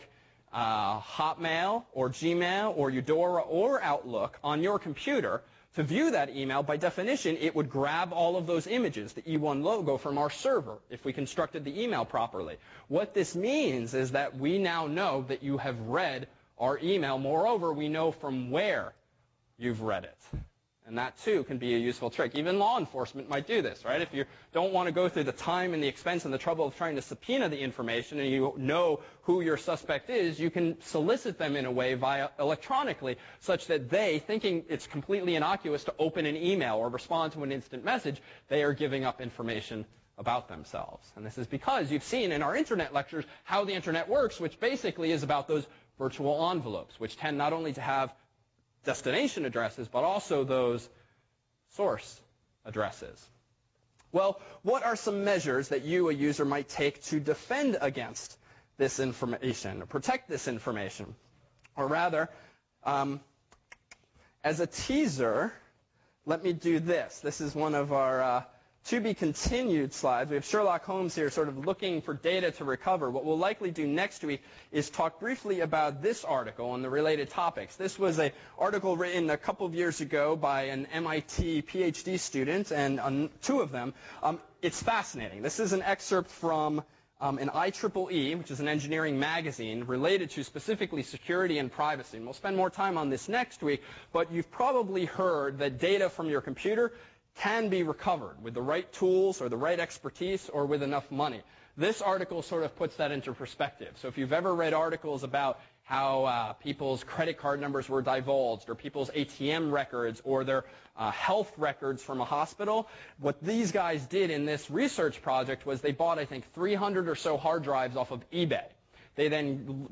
Hotmail or Gmail or Eudora or Outlook on your computer, to view that email, by definition, it would grab all of those images, the E1 logo, from our server if we constructed the email properly. What this means is that we now know that you have read our email. Moreover, we know from where you've read it. And that, too, can be a useful trick. Even law enforcement might do this, right? If you don't want to go through the time and the expense and the trouble of trying to subpoena the information and you know who your suspect is, you can solicit them in a way via electronically such that they, thinking it's completely innocuous to open an email or respond to an instant message, they are giving up information about themselves. And this is because you've seen in our Internet lectures how the Internet works, which basically is about those virtual envelopes, which tend not only to have destination addresses, but also those source addresses. Well, what are some measures that you, a user, might take to defend against this information, or protect this information? Or rather, as a teaser, let me do this. This is one of our to-be-continued slides. We have Sherlock Holmes here sort of looking for data to recover. What we'll likely do next week is talk briefly about this article and the related topics. This was an article written a couple of years ago by an MIT PhD student, and two of them. It's fascinating. This is an excerpt from an IEEE, which is an engineering magazine related to specifically security and privacy. And we'll spend more time on this next week, but you've probably heard that data from your computer can be recovered with the right tools or the right expertise or with enough money. This article sort of puts that into perspective. So if you've ever read articles about how people's credit card numbers were divulged or people's ATM records or their health records from a hospital, what these guys did in this research project was they bought, I think, 300 or so hard drives off of eBay. They then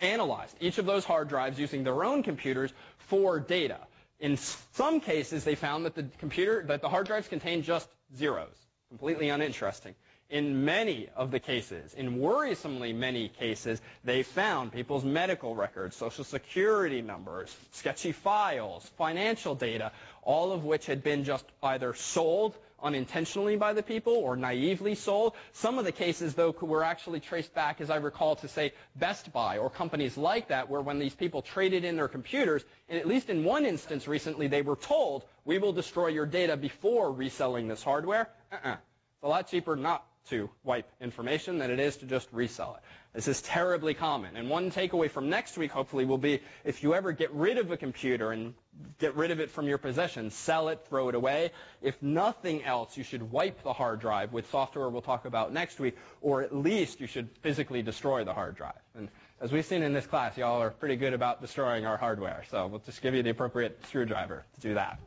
analyzed each of those hard drives using their own computers for data. In some cases, they found that the hard drives contained just zeros, completely uninteresting. In many of the cases, in worrisomely many cases, they found people's medical records, social security numbers, sketchy files, financial data, all of which had been just either sold unintentionally by the people or naively sold. Some of the cases, though, were actually traced back, as I recall, to, say, Best Buy or companies like that, where when these people traded in their computers, and at least in one instance recently, they were told, we will destroy your data before reselling this hardware. It's a lot cheaper not to wipe information than it is to just resell it. This is terribly common. And one takeaway from next week, hopefully, will be if you ever get rid of a computer and get rid of it from your possession, sell it, throw it away. If nothing else, you should wipe the hard drive with software we'll talk about next week, or at least you should physically destroy the hard drive. And as we've seen in this class, y'all are pretty good about destroying our hardware. So we'll just give you the appropriate screwdriver to do that.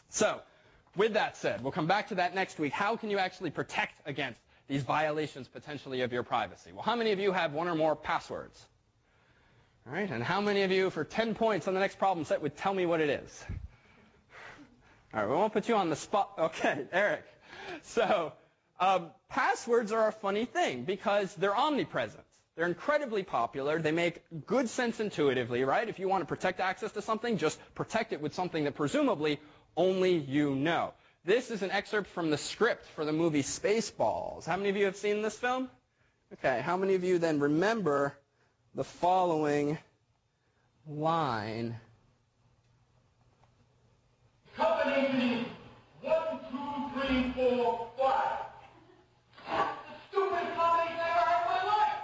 So with that said, we'll come back to that next week. How can you actually protect against these violations potentially of your privacy? Well, how many of you have one or more passwords? All right, and how many of you, for 10 points on the next problem set, would tell me what it is? All right, we won't put you on the spot. Okay, Eric. So passwords are a funny thing because they're omnipresent. They're incredibly popular. They make good sense intuitively, right? If you want to protect access to something, just protect it with something that presumably only you know. This is an excerpt from the script for the movie Spaceballs. How many of you have seen this film? Okay, how many of you then remember the following line? Company meeting 1, 2, 3, 4, 5. That's the stupidest combination I ever had in my life.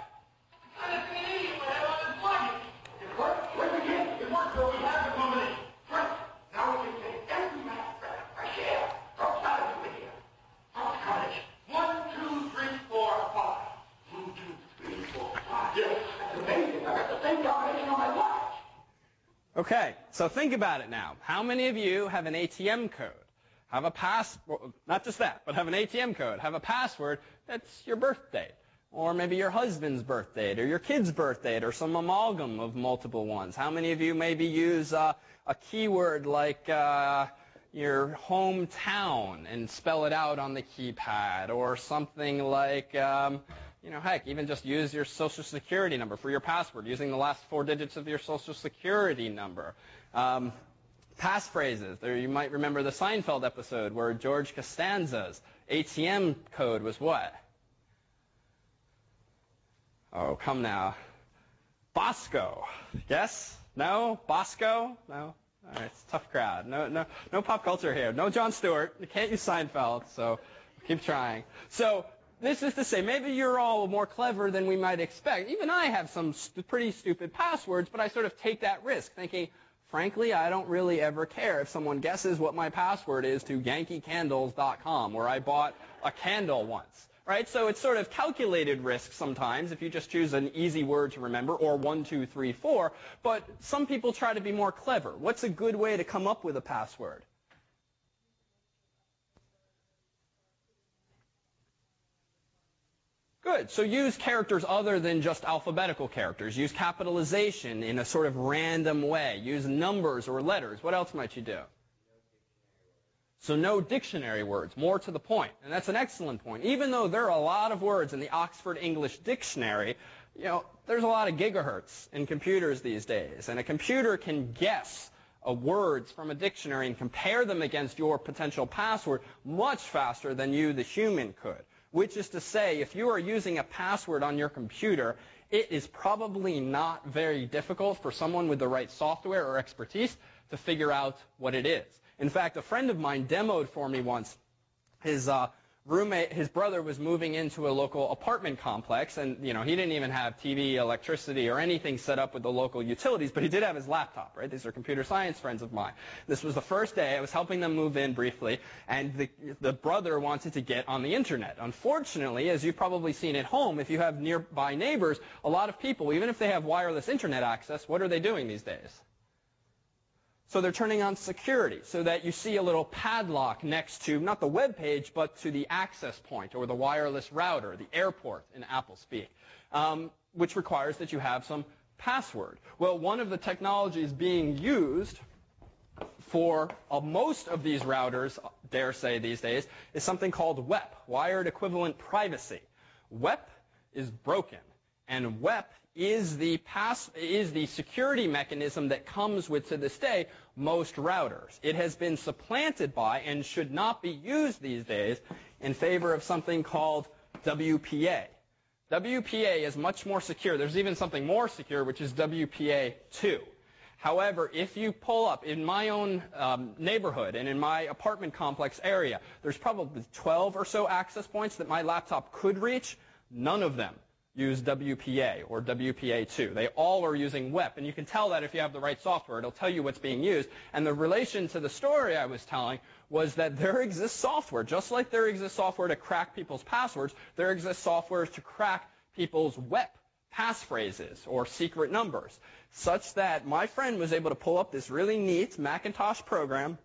I'm trying to think an idiot would have on this logic. It worked. Wait again. It worked, so we have the combination. Great. Now we can take every math fresh air. Outside of the here. College. 1, 2, 3, 4, 5. 1, 2, 3, 4, 5. Yes, that's amazing. I got the same combination on my watch. Okay, so think about it now. How many of you have an ATM code? have a not just that, but have an ATM code, have a password that's your birth date, or maybe your husband's birth date, or your kid's birth date, or some amalgam of multiple ones. How many of you maybe use a keyword like your hometown and spell it out on the keypad, or something like, heck, even just use your Social Security number for your password, using the last 4 digits of your Social Security number. Passphrases. There, you might remember the Seinfeld episode where George Costanza's ATM code was what? Oh, come now. Bosco. Yes? No? Bosco? No? All right, it's a tough crowd. No pop culture here. No Jon Stewart. You can't use Seinfeld, so keep trying. So this is to say, maybe you're all more clever than we might expect. Even I have some pretty stupid passwords, but I sort of take that risk, thinking, frankly, I don't really ever care if someone guesses what my password is to YankeeCandles.com, where I bought a candle once. Right? So it's sort of calculated risk sometimes if you just choose an easy word to remember, or 1, 2, 3, 4. But some people try to be more clever. What's a good way to come up with a password? Good. So use characters other than just alphabetical characters. Use capitalization in a sort of random way. Use numbers or letters. What else might you do? So no dictionary words, more to the point. And that's an excellent point. Even though there are a lot of words in the Oxford English Dictionary, there's a lot of gigahertz in computers these days. And a computer can guess words from a dictionary and compare them against your potential password much faster than you, the human, could. Which is to say, if you are using a password on your computer, it is probably not very difficult for someone with the right software or expertise to figure out what it is. In fact, a friend of mine demoed for me once. His brother was moving into a local apartment complex, and he didn't even have TV, electricity, or anything set up with the local utilities, but he did have his laptop, right? These are computer science friends of mine. This was the first day. I was helping them move in briefly, and the brother wanted to get on the internet. Unfortunately, as you've probably seen at home, if you have nearby neighbors, a lot of people, even if they have wireless internet access, what are they doing these days? So they're turning on security so that you see a little padlock next to, not the web page, but to the access point or the wireless router, the airport in Apple speak, which requires that you have some password. Well, one of the technologies being used for most of these routers, dare say these days, is something called WEP, Wired Equivalent Privacy. WEP is broken, and WEP is the security mechanism that comes with, to this day, most routers. It has been supplanted by, and should not be used these days, in favor of something called WPA. WPA is much more secure. There's even something more secure, which is WPA2. However, if you pull up in my own neighborhood and in my apartment complex area, there's probably 12 or so access points that my laptop could reach. None of them use WPA or WPA2. They all are using WEP, and you can tell that if you have the right software. It'll tell you what's being used. And the relation to the story I was telling was that there exists software, just like there exists software to crack people's passwords, there exists software to crack people's WEP passphrases or secret numbers, such that my friend was able to pull up this really neat Macintosh program,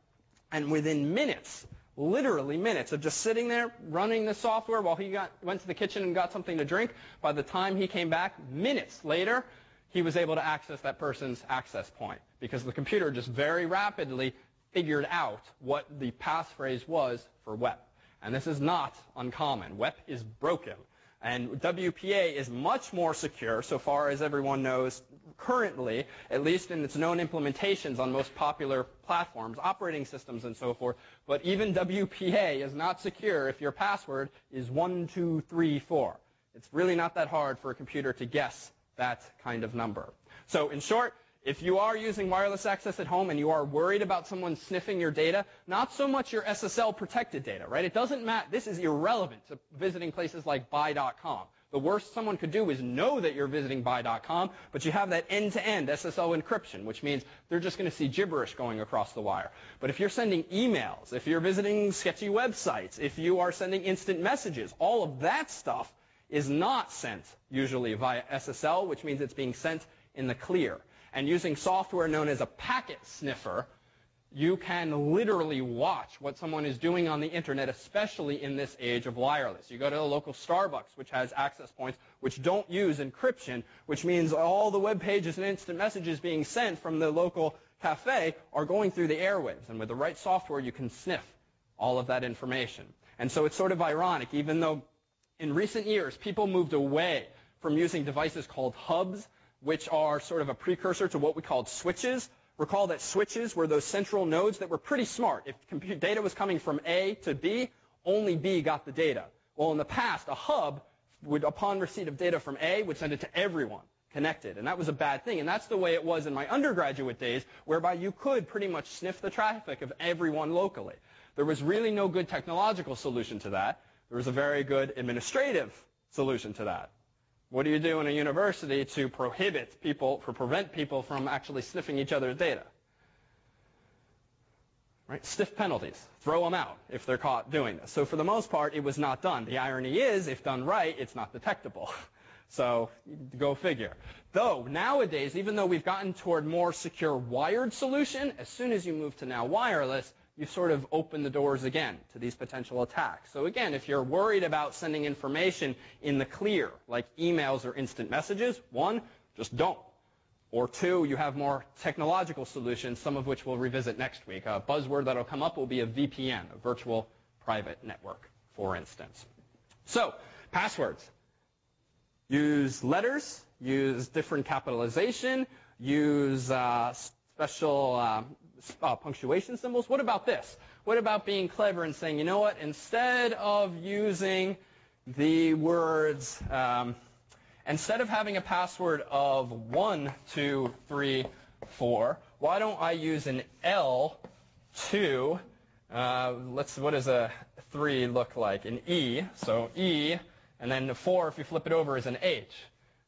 and within minutes, literally minutes of just sitting there running the software while he went to the kitchen and got something to drink, by the time he came back, minutes later, he was able to access that person's access point, because the computer just very rapidly figured out what the passphrase was for WEP. And this is not uncommon. WEP is broken. And WPA is much more secure, so far as everyone knows currently, at least in its known implementations on most popular platforms, operating systems and so forth. But even WPA is not secure if your password is 1234. It's really not that hard for a computer to guess that kind of number. So in short, if you are using wireless access at home and you are worried about someone sniffing your data, not so much your SSL protected data, right? It doesn't matter. This is irrelevant to visiting places like buy.com. The worst someone could do is know that you're visiting buy.com, but you have that end-to-end SSL encryption, which means they're just going to see gibberish going across the wire. But if you're sending emails, if you're visiting sketchy websites, if you are sending instant messages, all of that stuff is not sent usually via SSL, which means it's being sent in the clear. And using software known as a packet sniffer You can literally watch what someone is doing on the internet, especially in this age of wireless. You go to a local Starbucks, which has access points, which don't use encryption, which means all the web pages and instant messages being sent from the local cafe are going through the airwaves. And with the right software, you can sniff all of that information. And so it's sort of ironic, even though in recent years, people moved away from using devices called hubs, which are sort of a precursor to what we called switches. Recall that switches were those central nodes that were pretty smart. If data was coming from A to B, only B got the data. Well, in the past, a hub would, upon receipt of data from A, would send it to everyone connected. And that was a bad thing. And that's the way it was in my undergraduate days, whereby you could pretty much sniff the traffic of everyone locally. There was really no good technological solution to that. There was a very good administrative solution to that. What do you do in a university to prevent people from actually sniffing each other's data? Right? Stiff penalties. Throw them out if they're caught doing this. So for the most part, it was not done. The irony is, if done right, it's not detectable. So go figure. Though nowadays, even though we've gotten toward more secure wired solution, as soon as you move to now wireless, you sort of open the doors again to these potential attacks. So again, if you're worried about sending information in the clear, like emails or instant messages, one, just don't. Or two, you have more technological solutions, some of which we'll revisit next week. A buzzword that will come up will be a VPN, a virtual private network, for instance. So, passwords. Use letters, use different capitalization, use special punctuation symbols. What about this? What about being clever and saying, you know what, instead of using the words, instead of having a password of 1, 2, 3, 4, why don't I use an L2, what does a 3 look like? An E, so E, and then the 4, if you flip it over, is an H.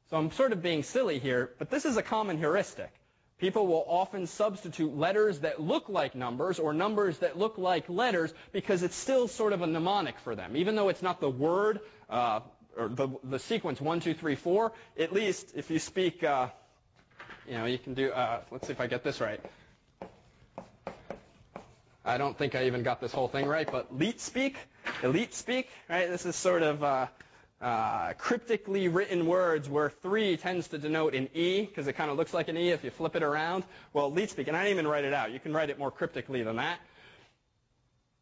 So I'm sort of being silly here, but this is a common heuristic. People will often substitute letters that look like numbers or numbers that look like letters because it's still sort of a mnemonic for them. Even though it's not the word or the sequence 1, 2, 3, 4, at least if you speak, you can do, let's see if I get this right. I don't think I even got this whole thing right, but elite speak, right? This is sort of cryptically written words where 3 tends to denote an E because it kind of looks like an E if you flip it around. Well, leet speak, and I didn't even write it out. You can write it more cryptically than that.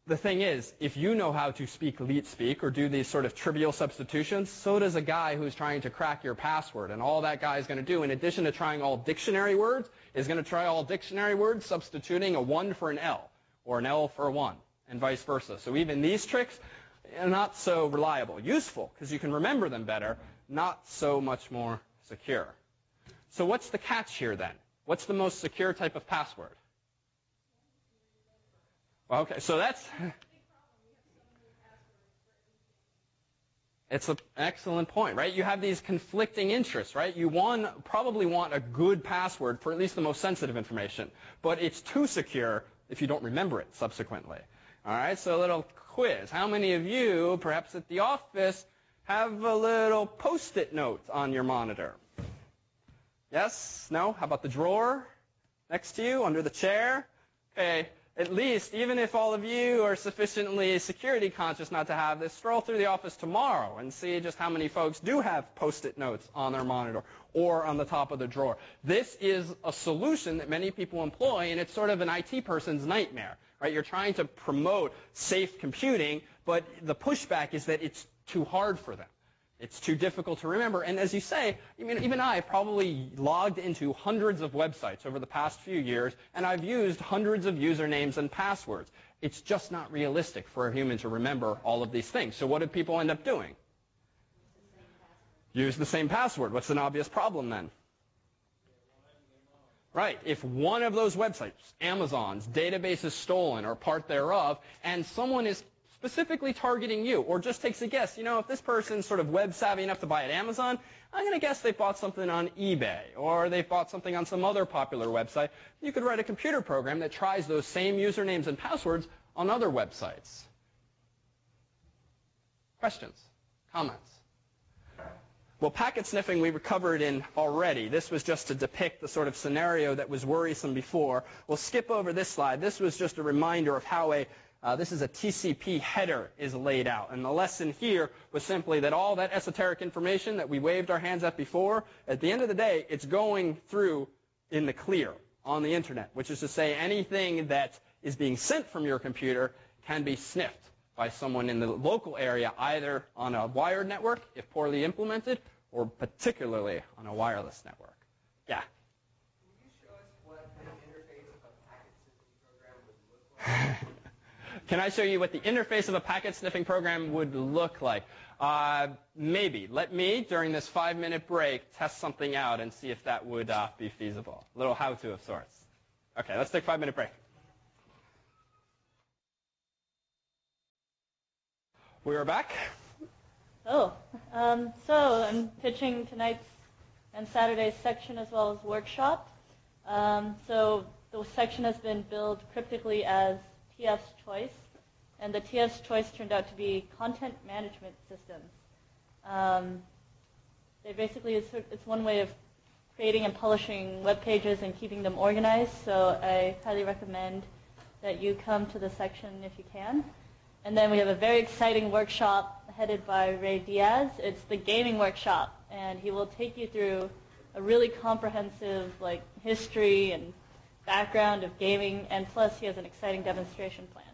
The thing is, if you know how to speak leet speak or do these sort of trivial substitutions, so does a guy who's trying to crack your password. And all that guy is going to do, in addition to trying all dictionary words, is going to try all dictionary words substituting a 1 for an L or an L for a 1 and vice versa. So even these tricks, not so reliable. Useful, because you can remember them better, not so much more secure. So what's the catch here then? What's the most secure type of password? Okay, so that's... It's an excellent point, right? You have these conflicting interests, right? You probably want a good password for at least the most sensitive information, but it's too secure if you don't remember it subsequently. All right, so a little quiz. How many of you, perhaps at the office, have a little Post-it note on your monitor? Yes? No? How about the drawer next to you, under the chair? Okay, at least, even if all of you are sufficiently security conscious not to have this, stroll through the office tomorrow and see just how many folks do have Post-it notes on their monitor or on the top of the drawer. This is a solution that many people employ, and it's sort of an IT person's nightmare. Right? You're trying to promote safe computing, but the pushback is that it's too hard for them. It's too difficult to remember. And as you say, even I probably logged into hundreds of websites over the past few years, and I've used hundreds of usernames and passwords. It's just not realistic for a human to remember all of these things. So what did people end up doing? Use the same password. What's an obvious problem then? Right. If one of those websites, Amazon's database is stolen or part thereof, and someone is specifically targeting you, or just takes a guess, if this person's sort of web savvy enough to buy at Amazon, I'm going to guess they bought something on eBay, or they bought something on some other popular website. You could write a computer program that tries those same usernames and passwords on other websites. Questions? Comments? Well, packet sniffing we covered in already. This was just to depict the sort of scenario that was worrisome before. We'll skip over this slide. This was just a reminder of how this is a TCP header is laid out. And the lesson here was simply that all that esoteric information that we waved our hands at before, at the end of the day, it's going through in the clear on the internet, which is to say anything that is being sent from your computer can be sniffed by someone in the local area, either on a wired network, if poorly implemented, or particularly on a wireless network. Yeah? Can you show us what the interface of a packet sniffing program would look like? Can I show you what the interface of a packet sniffing program would look like? Maybe. Let me, during this 5-minute break, test something out and see if that would be feasible. A little how-to of sorts. Okay, let's take a 5-minute break. We are back. So I'm pitching tonight's and Saturday's section as well as workshop. So the section has been billed cryptically as TF's Choice, and the TF's Choice turned out to be content management systems. They basically, it's one way of creating and publishing web pages and keeping them organized, so I highly recommend that you come to the section if you can. And then we have a very exciting workshop headed by Ray Diaz. It's the gaming workshop, and he will take you through a really comprehensive history and background of gaming, and plus he has an exciting demonstration planned.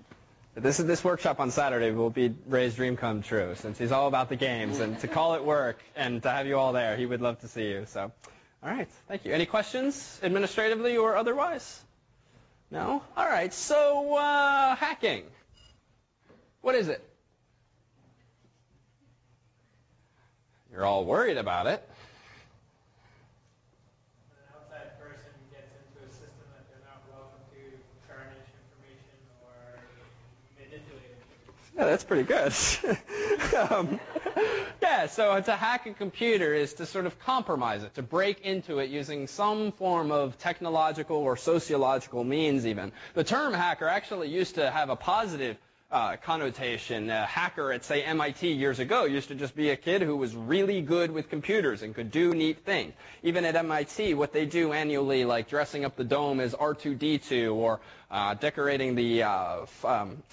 This workshop on Saturday will be Ray's dream come true, since he's all about the games, and to call it work and to have you all there, he would love to see you. So, all right, thank you. Any questions, administratively or otherwise? No? All right, so hacking. What is it? You're all worried about it. An outside person gets into a system that they're not welcome to tarnish information or manipulate it. Yeah, that's pretty good. So to hack a computer is to sort of compromise it, to break into it using some form of technological or sociological means even. The term hacker actually used to have a positive connotation. A hacker at, say, MIT years ago used to just be a kid who was really good with computers and could do neat things. Even at MIT, what they do annually, like dressing up the dome as R2-D2 or decorating the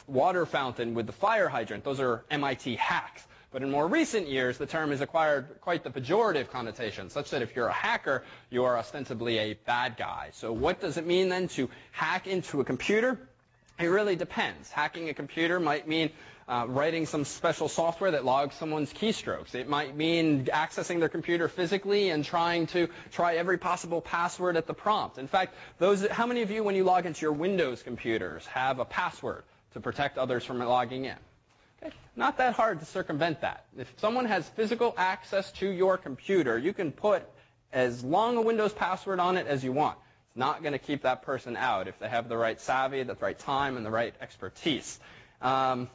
water fountain with the fire hydrant, those are MIT hacks. But in more recent years, the term has acquired quite the pejorative connotation, such that if you're a hacker, you are ostensibly a bad guy. So what does it mean then to hack into a computer? It really depends. Hacking a computer might mean writing some special software that logs someone's keystrokes. It might mean accessing their computer physically and trying every possible password at the prompt. In fact, how many of you, when you log into your Windows computers, have a password to protect others from logging in? Okay. Not that hard to circumvent that. If someone has physical access to your computer, you can put as long a Windows password on it as you want. It's not going to keep that person out if they have the right savvy, the right time, and the right expertise. How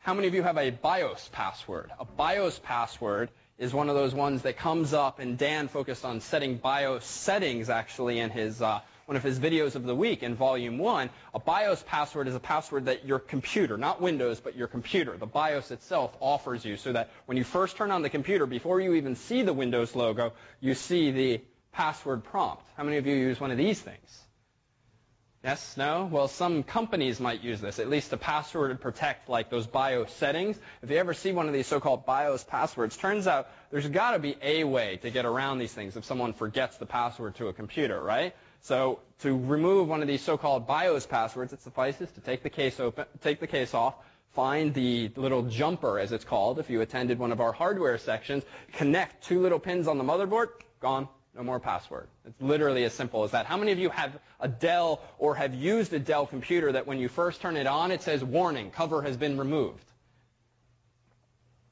many of you have a BIOS password? A BIOS password is one of those ones that comes up, and Dan focused on setting BIOS settings actually in his one of his videos of the week in Volume 1. A BIOS password is a password that your computer, not Windows, but your computer, the BIOS itself, offers you, so that when you first turn on the computer, before you even see the Windows logo, you see the password prompt. How many of you use one of these things? Yes? No? Well, some companies might use this, at least to password and protect like those BIOS settings. If you ever see one of these so-called BIOS passwords, turns out there's got to be a way to get around these things if someone forgets the password to a computer, right? So to remove one of these so-called BIOS passwords, it suffices to take the case off, find the little jumper, as it's called, if you attended one of our hardware sections, connect 2 little pins on the motherboard, gone. No more password. It's literally as simple as that. How many of you have a Dell or have used a Dell computer that when you first turn it on, it says, warning, cover has been removed?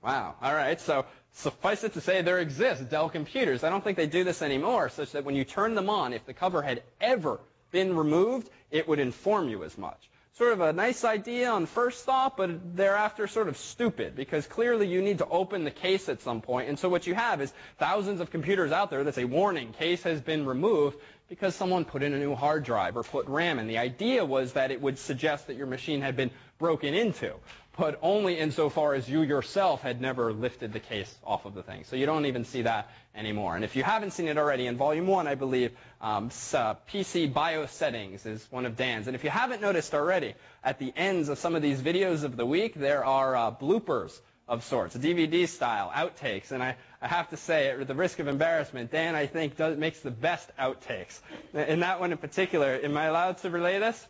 Wow. All right. So suffice it to say there exist Dell computers. I don't think they do this anymore, such that when you turn them on, if the cover had ever been removed, it would inform you as much. Sort of a nice idea on first thought, but thereafter sort of stupid, because clearly you need to open the case at some point. And so what you have is thousands of computers out there that say, warning, case has been removed. Because someone put in a new hard drive or put RAM in. The idea was that it would suggest that your machine had been broken into, but only insofar as you yourself had never lifted the case off of the thing. So you don't even see that anymore. And if you haven't seen it already, in Volume 1, I believe, PC BIOS settings is one of Dan's. And if you haven't noticed already, at the ends of some of these videos of the week, there are bloopers of sorts, DVD-style outtakes. And I have to say, at the risk of embarrassment, Dan, I think, makes the best outtakes. In that one in particular, am I allowed to relay this?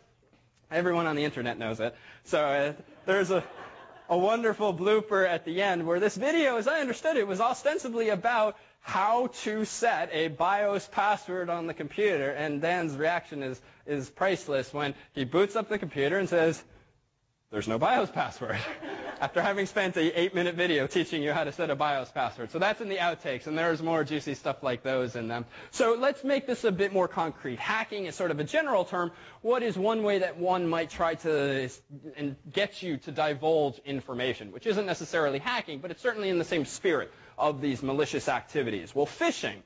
Everyone on the internet knows it. So there's a wonderful blooper at the end where this video, as I understood it, was ostensibly about how to set a BIOS password on the computer. And Dan's reaction is priceless when he boots up the computer and says, "There's no BIOS password," after having spent an 8-minute video teaching you how to set a BIOS password. So that's in the outtakes, and there's more juicy stuff like those in them. So let's make this a bit more concrete. Hacking is sort of a general term. What is one way that one might try to get you to divulge information, which isn't necessarily hacking, but it's certainly in the same spirit of these malicious activities? Well, phishing.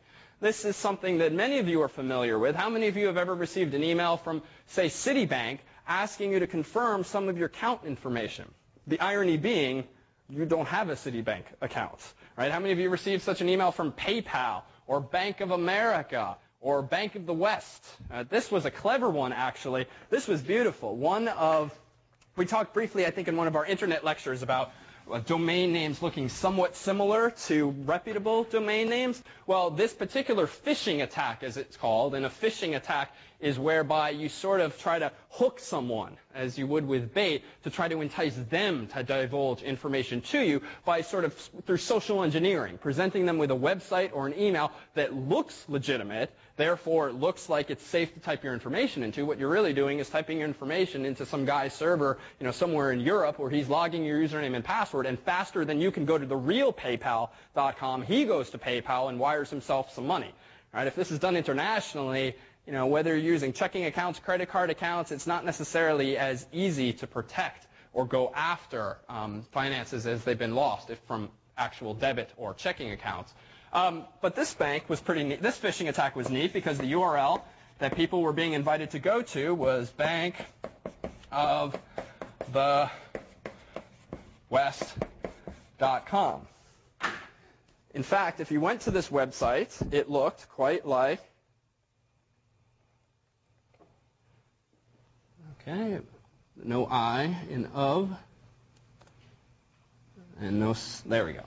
This is something that many of you are familiar with. How many of you have ever received an email from, say, Citibank asking you to confirm some of your account information? The irony being, you don't have a Citibank account, right? How many of you received such an email from PayPal or Bank of America or Bank of the West? This was a clever one, actually. This was beautiful. We talked briefly, I think, in one of our internet lectures about domain names looking somewhat similar to reputable domain names. Well, this particular phishing attack, as it's called, and a phishing attack is whereby you sort of try to hook someone, as you would with bait, to try to entice them to divulge information to you by sort of through social engineering, presenting them with a website or an email that looks legitimate, therefore it looks like it's safe to type your information into. What you're really doing is typing your information into some guy's server, somewhere in Europe, where he's logging your username and password, and faster than you can go to the real PayPal.com, he goes to PayPal and wires himself some money. Right? If this is done internationally, whether you're using checking accounts, credit card accounts, it's not necessarily as easy to protect or go after finances as they've been lost from actual debit or checking accounts. But this bank was pretty neat. This phishing attack was neat because the URL that people were being invited to go to was Bank of the West.com. In fact, if you went to this website, it looked quite like, okay, no I in of, and no, there we go.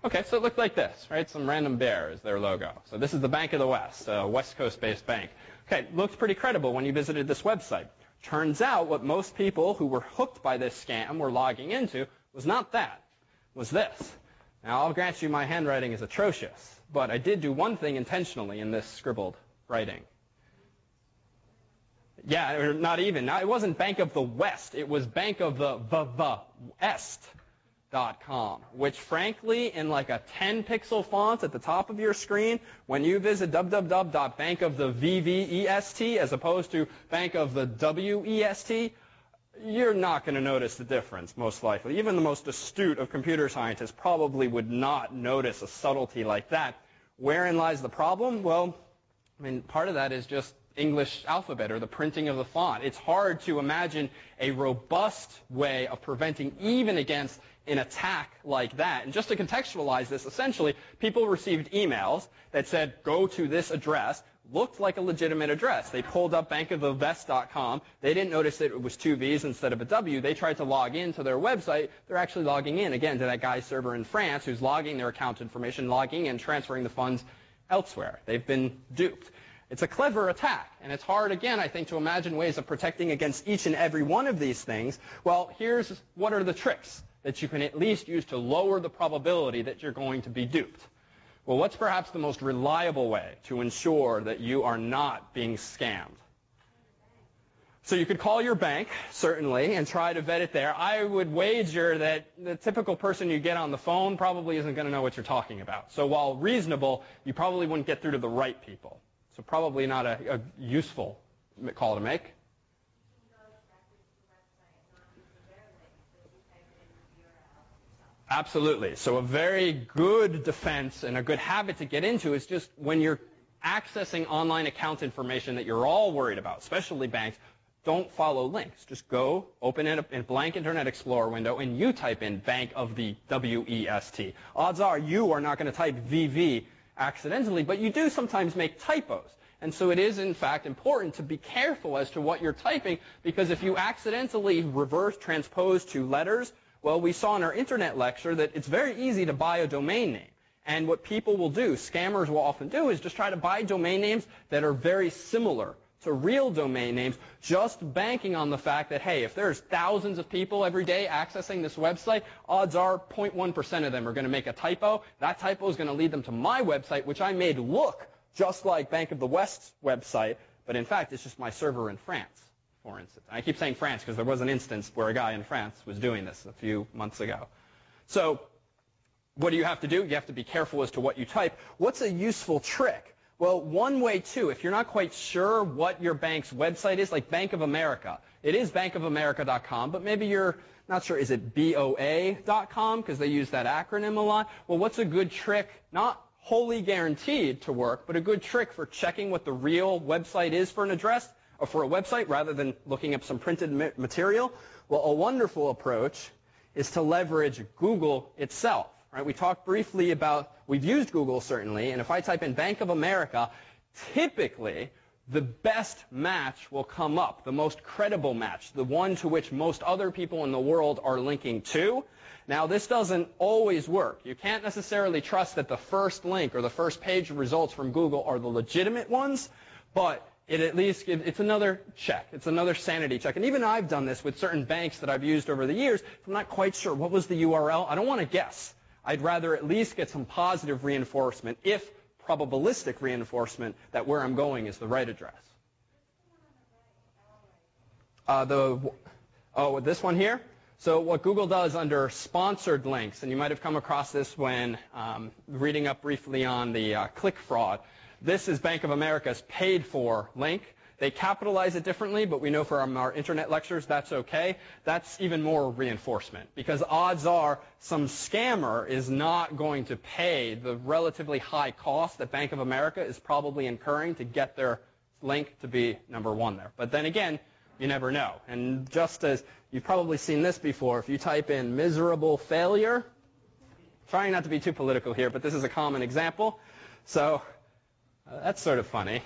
Okay, so it looked like this, right? Some random bear is their logo. So this is the Bank of the West, a West Coast-based bank. Okay, looked pretty credible when you visited this website. Turns out what most people who were hooked by this scam were logging into was not that, was this. Now, I'll grant you my handwriting is atrocious, but I did do one thing intentionally in this scribbled writing. Yeah, not even. Now, it wasn't Bank of the West. It was Bank of the West.com, which, frankly, in like a 10-pixel font at the top of your screen, when you visit www.bankofthevvest as opposed to Bank of the WEST, you're not going to notice the difference, most likely. Even the most astute of computer scientists probably would not notice a subtlety like that. Wherein lies the problem? Well, part of that is just English alphabet or the printing of the font. It's hard to imagine a robust way of preventing even against an attack like that. And just to contextualize this, essentially, people received emails that said, go to this address, looked like a legitimate address. They pulled up bankofthevest.com. They didn't notice that it was two V's instead of a W. They tried to log into their website. They're actually logging in, again, to that guy's server in France who's logging their account information, logging in, transferring the funds elsewhere. They've been duped. It's a clever attack, and it's hard, again, I think, to imagine ways of protecting against each and every one of these things. Well, here's what are the tricks that you can at least use to lower the probability that you're going to be duped. Well, what's perhaps the most reliable way to ensure that you are not being scammed? So you could call your bank, certainly, and try to vet it there. I would wager that the typical person you get on the phone probably isn't going to know what you're talking about. So while reasonable, you probably wouldn't get through to the right people. So probably not a useful call to make. Absolutely. So a very good defense and a good habit to get into is just when you're accessing online account information that you're all worried about, especially banks, don't follow links. Just go, open a blank Internet Explorer window, and you type in Bank of the W-E-S-T. Odds are you are not going to type VV accidentally, but you do sometimes make typos. And so it is, in fact, important to be careful as to what you're typing, because if you accidentally reverse transpose two letters, well, we saw in our Internet lecture that it's very easy to buy a domain name. And what people will do, scammers will often do, is just try to buy domain names that are very similar to real domain names, just banking on the fact that, hey, if there's thousands of people every day accessing this website, odds are 0.1% of them are going to make a typo. That typo is going to lead them to my website, which I made look just like Bank of the West's website, but in fact, it's just my server in France, for instance. I keep saying France because there was an instance where a guy in France was doing this a few months ago. So what do you have to do? You have to be careful as to what you type. What's a useful trick? Well, one way, too, if you're not quite sure what your bank's website is, like Bank of America, it is bankofamerica.com, but maybe you're not sure, is it BOA.com, because they use that acronym a lot? Well, what's a good trick? Not wholly guaranteed to work, but a good trick for checking what the real website is for an address, or for a website, rather than looking up some printed material? Well, a wonderful approach is to leverage Google itself. Right, we talked briefly about, we've used Google certainly, and if I type in Bank of America, typically the best match will come up, the most credible match, the one to which most other people in the world are linking to. Now, this doesn't always work. You can't necessarily trust that the first link or the first page results from Google are the legitimate ones, but it at least it's another check. It's another sanity check. And even I've done this with certain banks that I've used over the years. If I'm not quite sure what was the URL, I don't want to guess. I'd rather at least get some positive reinforcement, if probabilistic reinforcement, that where I'm going is the right address. This one here? So what Google does under sponsored links, and you might have come across this when reading up briefly on the click fraud, this is Bank of America's paid-for link. They capitalize it differently, but we know from our Internet lectures that's okay. That's even more reinforcement, because odds are some scammer is not going to pay the relatively high cost that Bank of America is probably incurring to get their link to be number one there. But then again, you never know. And just as you've probably seen this before, if you type in miserable failure, trying not to be too political here, but this is a common example. So that's sort of funny.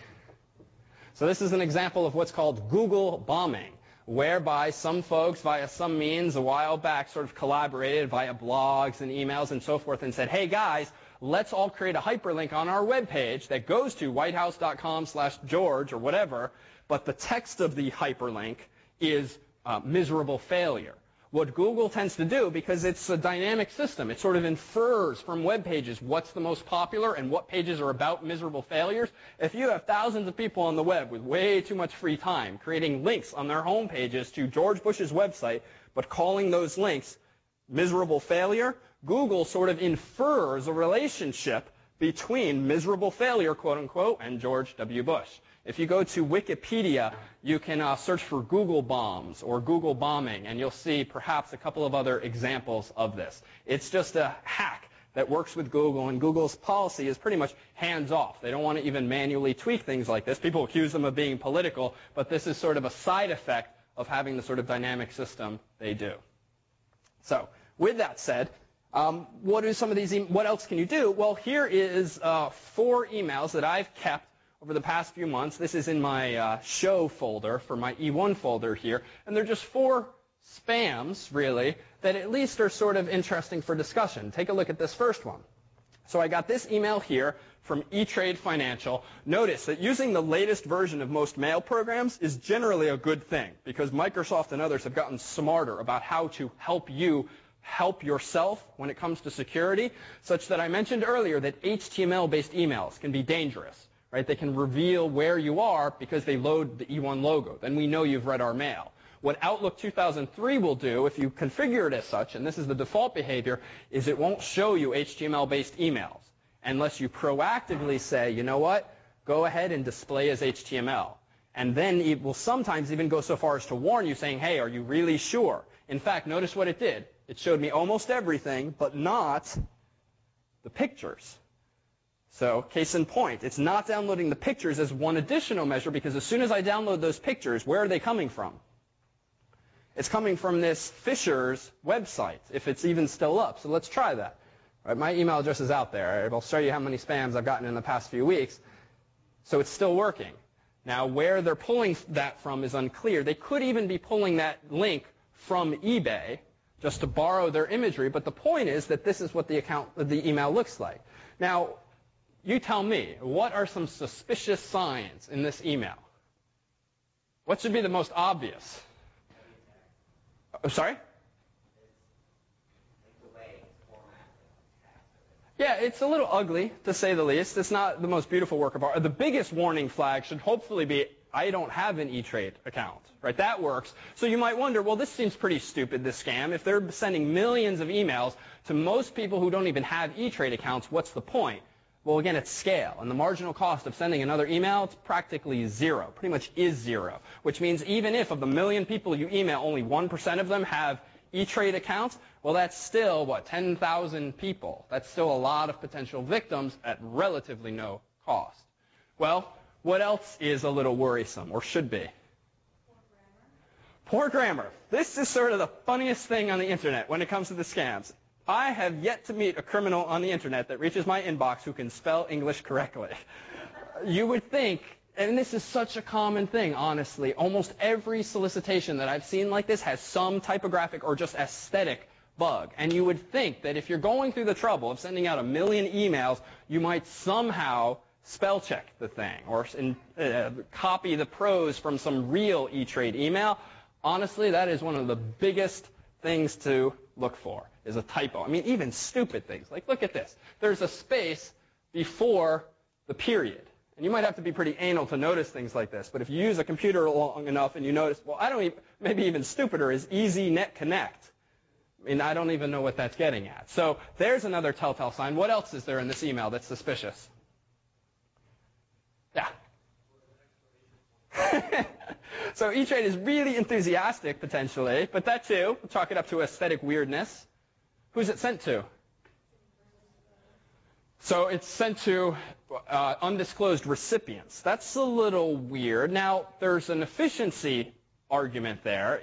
So this is an example of what's called Google bombing, whereby some folks, via some means, a while back sort of collaborated via blogs and emails and so forth and said, hey guys, let's all create a hyperlink on our webpage that goes to whitehouse.com/George or whatever, but the text of the hyperlink is miserable failure. What Google tends to do, because it's a dynamic system, it sort of infers from web pages what's the most popular and what pages are about miserable failures. If you have thousands of people on the web with way too much free time creating links on their home pages to George Bush's website, but calling those links miserable failure, Google sort of infers a relationship between miserable failure, quote unquote, and George W. Bush. If you go to Wikipedia, you can search for Google bombs or Google bombing, and you'll see perhaps a couple of other examples of this. It's just a hack that works with Google, and Google's policy is pretty much hands-off. They don't want to even manually tweak things like this. People accuse them of being political, but this is sort of a side effect of having the sort of dynamic system they do. So with that said, what are some of these? What else can you do? Well, here is 4 emails that I've kept over the past few months. This is in my show folder for my E1 folder here, and they're just 4 spams, really, that at least are sort of interesting for discussion. Take a look at this first one. So I got this email here from E-Trade Financial. Notice that using the latest version of most mail programs is generally a good thing, because Microsoft and others have gotten smarter about how to help you help yourself when it comes to security, such that I mentioned earlier that HTML-based emails can be dangerous. Right? They can reveal where you are because they load the E1 logo. Then we know you've read our mail. What Outlook 2003 will do, if you configure it as such, and this is the default behavior, is it won't show you HTML-based emails unless you proactively say, you know what, go ahead and display as HTML. And then it will sometimes even go so far as to warn you, saying, hey, are you really sure? In fact, notice what it did. It showed me almost everything, but not the pictures. So case in point, it's not downloading the pictures as one additional measure, because as soon as I download those pictures, where are they coming from? It's coming from this Fisher's website, if it's even still up. So let's try that. All right, my email address is out there. I'll show you how many spams I've gotten in the past few weeks. So it's still working. Now, where they're pulling that from is unclear. They could even be pulling that link from eBay just to borrow their imagery. But the point is that this is what the email looks like. Now, you tell me, what are some suspicious signs in this email? What should be the most obvious? Oh, sorry? Yeah, it's a little ugly, to say the least. It's not the most beautiful work of art. The biggest warning flag should hopefully be, I don't have an E-Trade account. Right? That works. So you might wonder, well, this seems pretty stupid, this scam. If they're sending millions of emails to most people who don't even have E-Trade accounts, what's the point? Well, again, it's scale. And the marginal cost of sending another email, it's practically zero. Pretty much is zero. Which means even if of the million people you email, only 1% of them have E-Trade accounts, well, that's still, 10,000 people. That's still a lot of potential victims at relatively no cost. Well, what else is a little worrisome, or should be? Poor grammar. This is sort of the funniest thing on the internet when it comes to the scams. I have yet to meet a criminal on the internet that reaches my inbox who can spell English correctly. You would think, and this is such a common thing, honestly, almost every solicitation that I've seen like this has some typographic or just aesthetic bug. And you would think that if you're going through the trouble of sending out 1 million emails, you might somehow spell check the thing or copy the prose from some real E-Trade email. Honestly, that is one of the biggest things to look for, is a typo. I mean, even stupid things. Like, look at this. There's a space before the period. And you might have to be pretty anal to notice things like this. But if you use a computer long enough and you notice, well, maybe even stupider is EasyNet Connect. I mean, I don't even know what that's getting at. So there's another telltale sign. What else is there in this email that's suspicious? Yeah. So E-Trade is really enthusiastic, potentially, but that too, we'll chalk it up to aesthetic weirdness. Who's it sent to? So it's sent to undisclosed recipients. That's a little weird. Now, there's an efficiency argument there.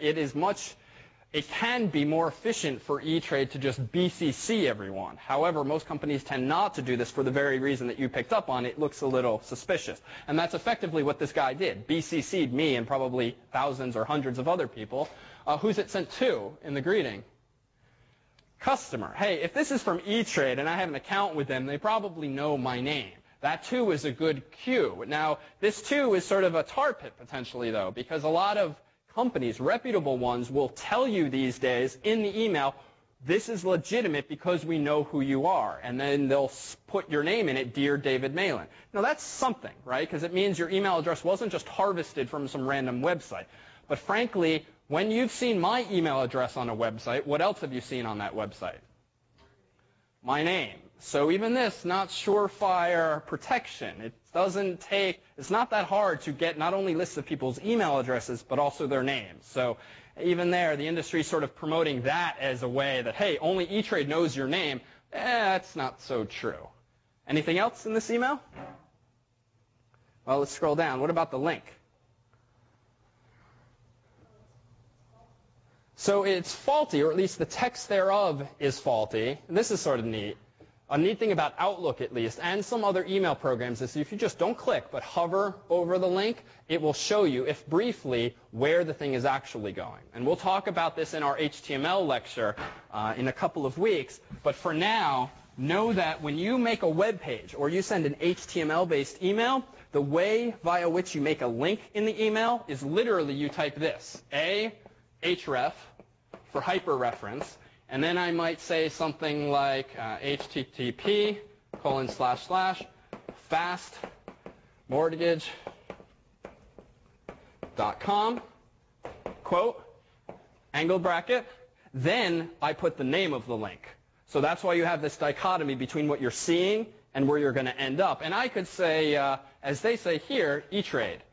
It can be more efficient for E-Trade to just BCC everyone. However, most companies tend not to do this for the very reason that you picked up on. It looks a little suspicious. And that's effectively what this guy did. BCC'd me and probably thousands or hundreds of other people. Who's it sent to in the greeting? Customer. Hey, if this is from E-Trade and I have an account with them, they probably know my name. That, too, is a good cue. Now, this, too, is sort of a tar pit, potentially, though, because a lot of companies, reputable ones, will tell you these days in the email, this is legitimate because we know who you are. And then they'll put your name in it, Dear David Malin. Now, that's something, right? Because it means your email address wasn't just harvested from some random website. But frankly, when you've seen my email address on a website, what else have you seen on that website? My name. So even this, not surefire protection. It's not that hard to get not only lists of people's email addresses, but also their names. So even there, the industry is sort of promoting that as a way that, hey, only E-Trade knows your name. That's not so true. Anything else in this email? Well, let's scroll down. What about the link? So it's faulty, or at least the text thereof is faulty. And this is sort of neat. A neat thing about Outlook, at least, and some other email programs is if you just don't click but hover over the link, it will show you, if briefly, where the thing is actually going. And we'll talk about this in our HTML lecture in a couple of weeks. But for now, know that when you make a web page or you send an HTML-based email, the way via which you make a link in the email is literally you type this, href for hyperreference. And then I might say something like http://fastmortgage.com, quote, angle bracket. Then I put the name of the link. So that's why you have this dichotomy between what you're seeing and where you're going to end up. And I could say, as they say here, E-Trade,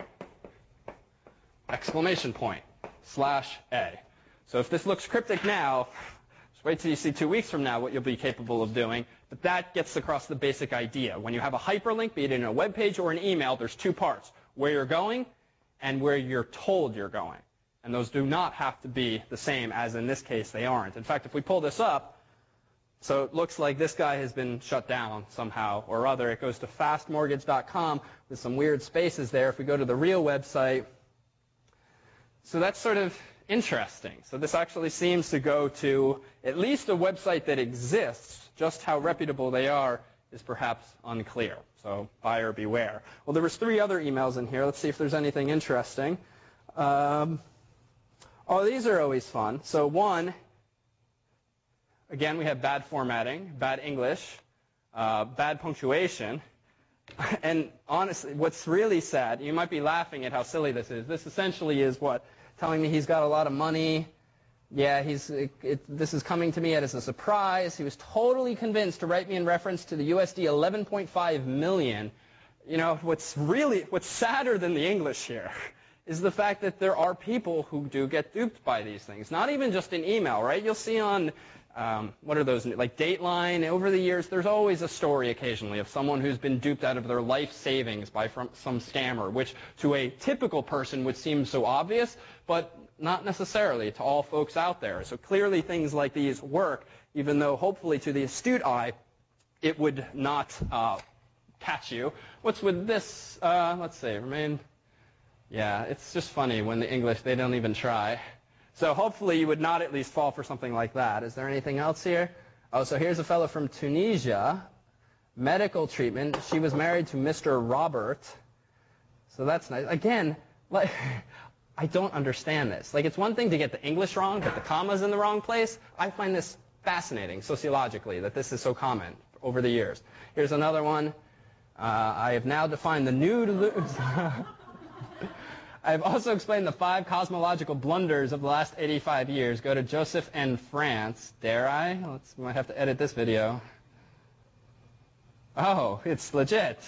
!/A. So if this looks cryptic now, Wait till you see 2 weeks from now what you'll be capable of doing. But that gets across the basic idea. When you have a hyperlink, be it in a web page or an email, there's two parts: where you're going and where you're told you're going. And those do not have to be the same, as in this case they aren't. In fact, if we pull this up, so it looks like this guy has been shut down somehow or other. It goes to fastmortgage.com with some weird spaces there. If we go to the real website, so that's sort of interesting. So this actually seems to go to at least a website that exists. Just how reputable they are is perhaps unclear. So buyer beware. Well, there was 3 other emails in here. Let's see if there's anything interesting. These are always fun. So one, again, we have bad formatting, bad English, bad punctuation. And honestly, what's really sad, you might be laughing at how silly this is. This essentially is what? Telling me he's got a lot of money. Yeah, this is coming to me as a surprise. He was totally convinced to write me in reference to the USD 11.5 million. You know, what's sadder than the English here is the fact that there are people who do get duped by these things. Not even just in email, right? You'll see on, what are those, like Dateline, over the years, there's always a story occasionally of someone who's been duped out of their life savings by some scammer, which to a typical person would seem so obvious, but not necessarily to all folks out there. So clearly things like these work, even though hopefully to the astute eye, it would not catch you. What's with this? Let's see, remain. Yeah, it's just funny when the English, they don't even try. So hopefully you would not at least fall for something like that. Is there anything else here? Oh, so here's a fellow from Tunisia. Medical treatment. She was married to Mr. Robert. So that's nice. Again, like, I don't understand this. Like, it's one thing to get the English wrong, but the comma's in the wrong place. I find this fascinating sociologically, that this is so common over the years. Here's another one. I have now defined the nude... I have also explained the 5 cosmological blunders of the last 85 years. Go to Joseph N. France. Dare I? We might have to edit this video. Oh, it's legit.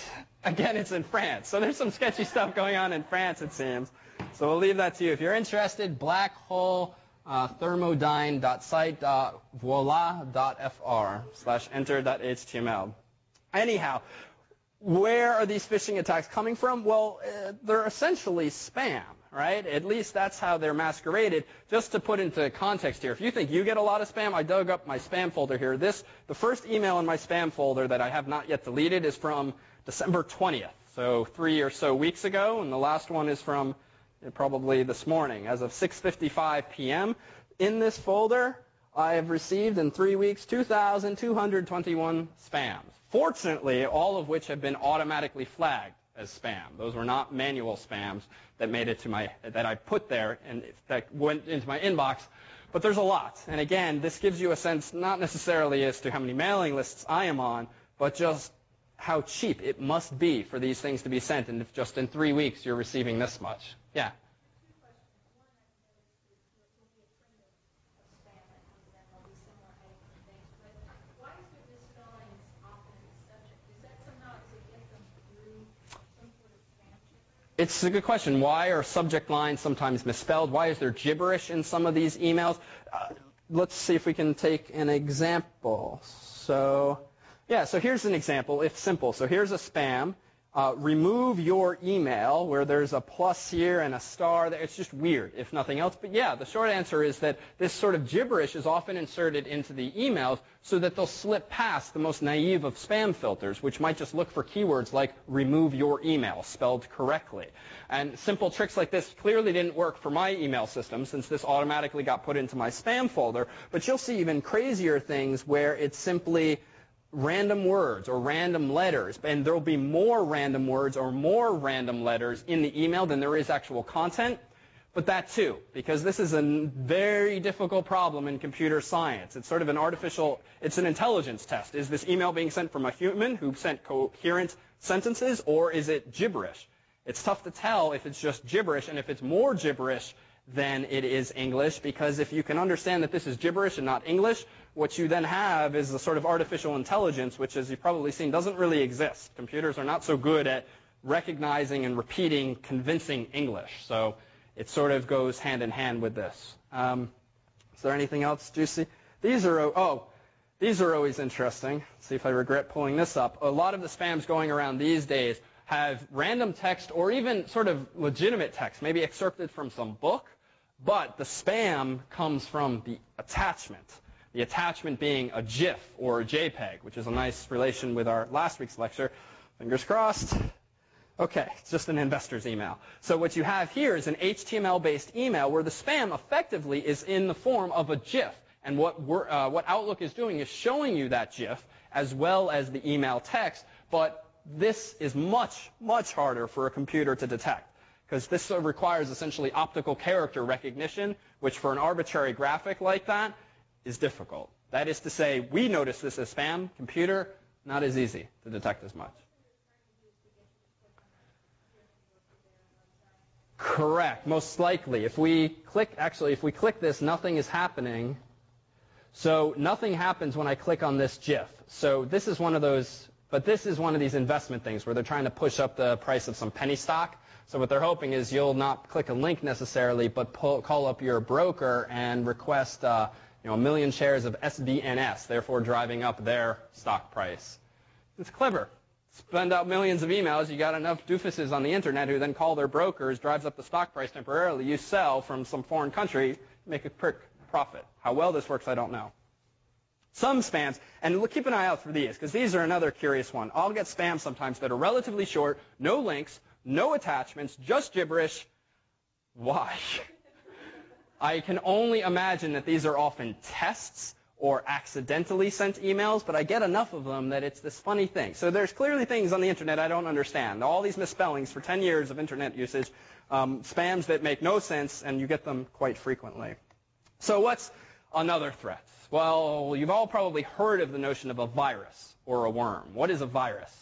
Again, it's in France. So there's some sketchy stuff going on in France, it seems. So we'll leave that to you. If you're interested, blackhole thermodyne.site.voila.fr/enter.html. Anyhow, where are these phishing attacks coming from? Well, they're essentially spam, right? At least that's how they're masqueraded. Just to put into context here, if you think you get a lot of spam, I dug up my spam folder here. The first email in my spam folder that I have not yet deleted is from December 20th, so 3 or so weeks ago, and the last one is from probably this morning, as of 6:55 p.m. In this folder, I have received in 3 weeks 2,221 spams. Fortunately, all of which have been automatically flagged as spam. Those were not manual spams that made it to that I put there and that went into my inbox. But there's a lot. And again, this gives you a sense not necessarily as to how many mailing lists I am on, but just how cheap it must be for these things to be sent. And if just in 3 weeks you're receiving this much. Yeah. It's a good question. Why are subject lines sometimes misspelled? Why is there gibberish in some of these emails? Let's see if we can take an example. So here's an example, if simple. So here's a spam. Remove your email, where there's a plus here and a star there. It's just weird, if nothing else. But yeah, the short answer is that this sort of gibberish is often inserted into the emails so that they'll slip past the most naive of spam filters, which might just look for keywords like remove your email spelled correctly. And simple tricks like this clearly didn't work for my email system, since this automatically got put into my spam folder. But you'll see even crazier things where it's simply random words or random letters, and there will be more random words or more random letters in the email than there is actual content. But that too, because this is a very difficult problem in computer science. It's sort of it's an intelligence test. Is this email being sent from a human who sent coherent sentences, or is it gibberish? It's tough to tell if it's just gibberish, and if it's more gibberish than it is English, because if you can understand that this is gibberish and not English, what you then have is a sort of artificial intelligence, which, as you've probably seen, doesn't really exist. Computers are not so good at recognizing and repeating convincing English. So it sort of goes hand in hand with this. Is there anything else juicy? These are always interesting. Let's see if I regret pulling this up. A lot of the spams going around these days have random text or even sort of legitimate text, maybe excerpted from some book, but the spam comes from the attachment. The attachment being a GIF or a JPEG, which is a nice relation with our last week's lecture. Fingers crossed. Okay, it's just an investor's email. So what you have here is an HTML-based email where the spam effectively is in the form of a GIF. And what Outlook is doing is showing you that GIF as well as the email text, but this is much, much harder for a computer to detect because this requires essentially optical character recognition, which for an arbitrary graphic like that is difficult. That is to say, we notice this as spam. Computer, not as easy to detect as much. Correct, most likely. If we click this, nothing is happening. So nothing happens when I click on this GIF. So this is one of those, but this is one of these investment things where they're trying to push up the price of some penny stock. So what they're hoping is you'll not click a link necessarily, but call up your broker and request a million shares of SBNS, therefore driving up their stock price. It's clever. Spend out millions of emails, you got enough doofuses on the internet who then call their brokers, drives up the stock price temporarily, you sell from some foreign country, make a quick profit. How well this works, I don't know. Some spams, and keep an eye out for these, because these are another curious one. I'll get spams sometimes that are relatively short, no links, no attachments, just gibberish. Why? I can only imagine that these are often tests or accidentally sent emails, but I get enough of them that it's this funny thing. So there's clearly things on the internet I don't understand. All these misspellings for 10 years of internet usage, spams that make no sense, and you get them quite frequently. So what's another threat? Well, you've all probably heard of the notion of a virus or a worm. What is a virus?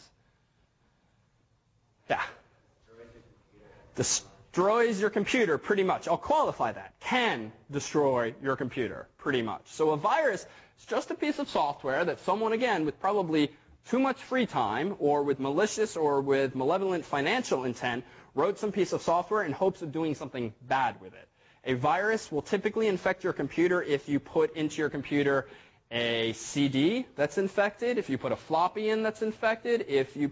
Yeah. Destroys your computer, pretty much. I'll qualify that. Can destroy your computer, pretty much. So a virus is just a piece of software that someone, again, with probably too much free time or with malicious or with malevolent financial intent, wrote some piece of software in hopes of doing something bad with it. A virus will typically infect your computer if you put into your computer a CD that's infected, if you put a floppy in that's infected, if you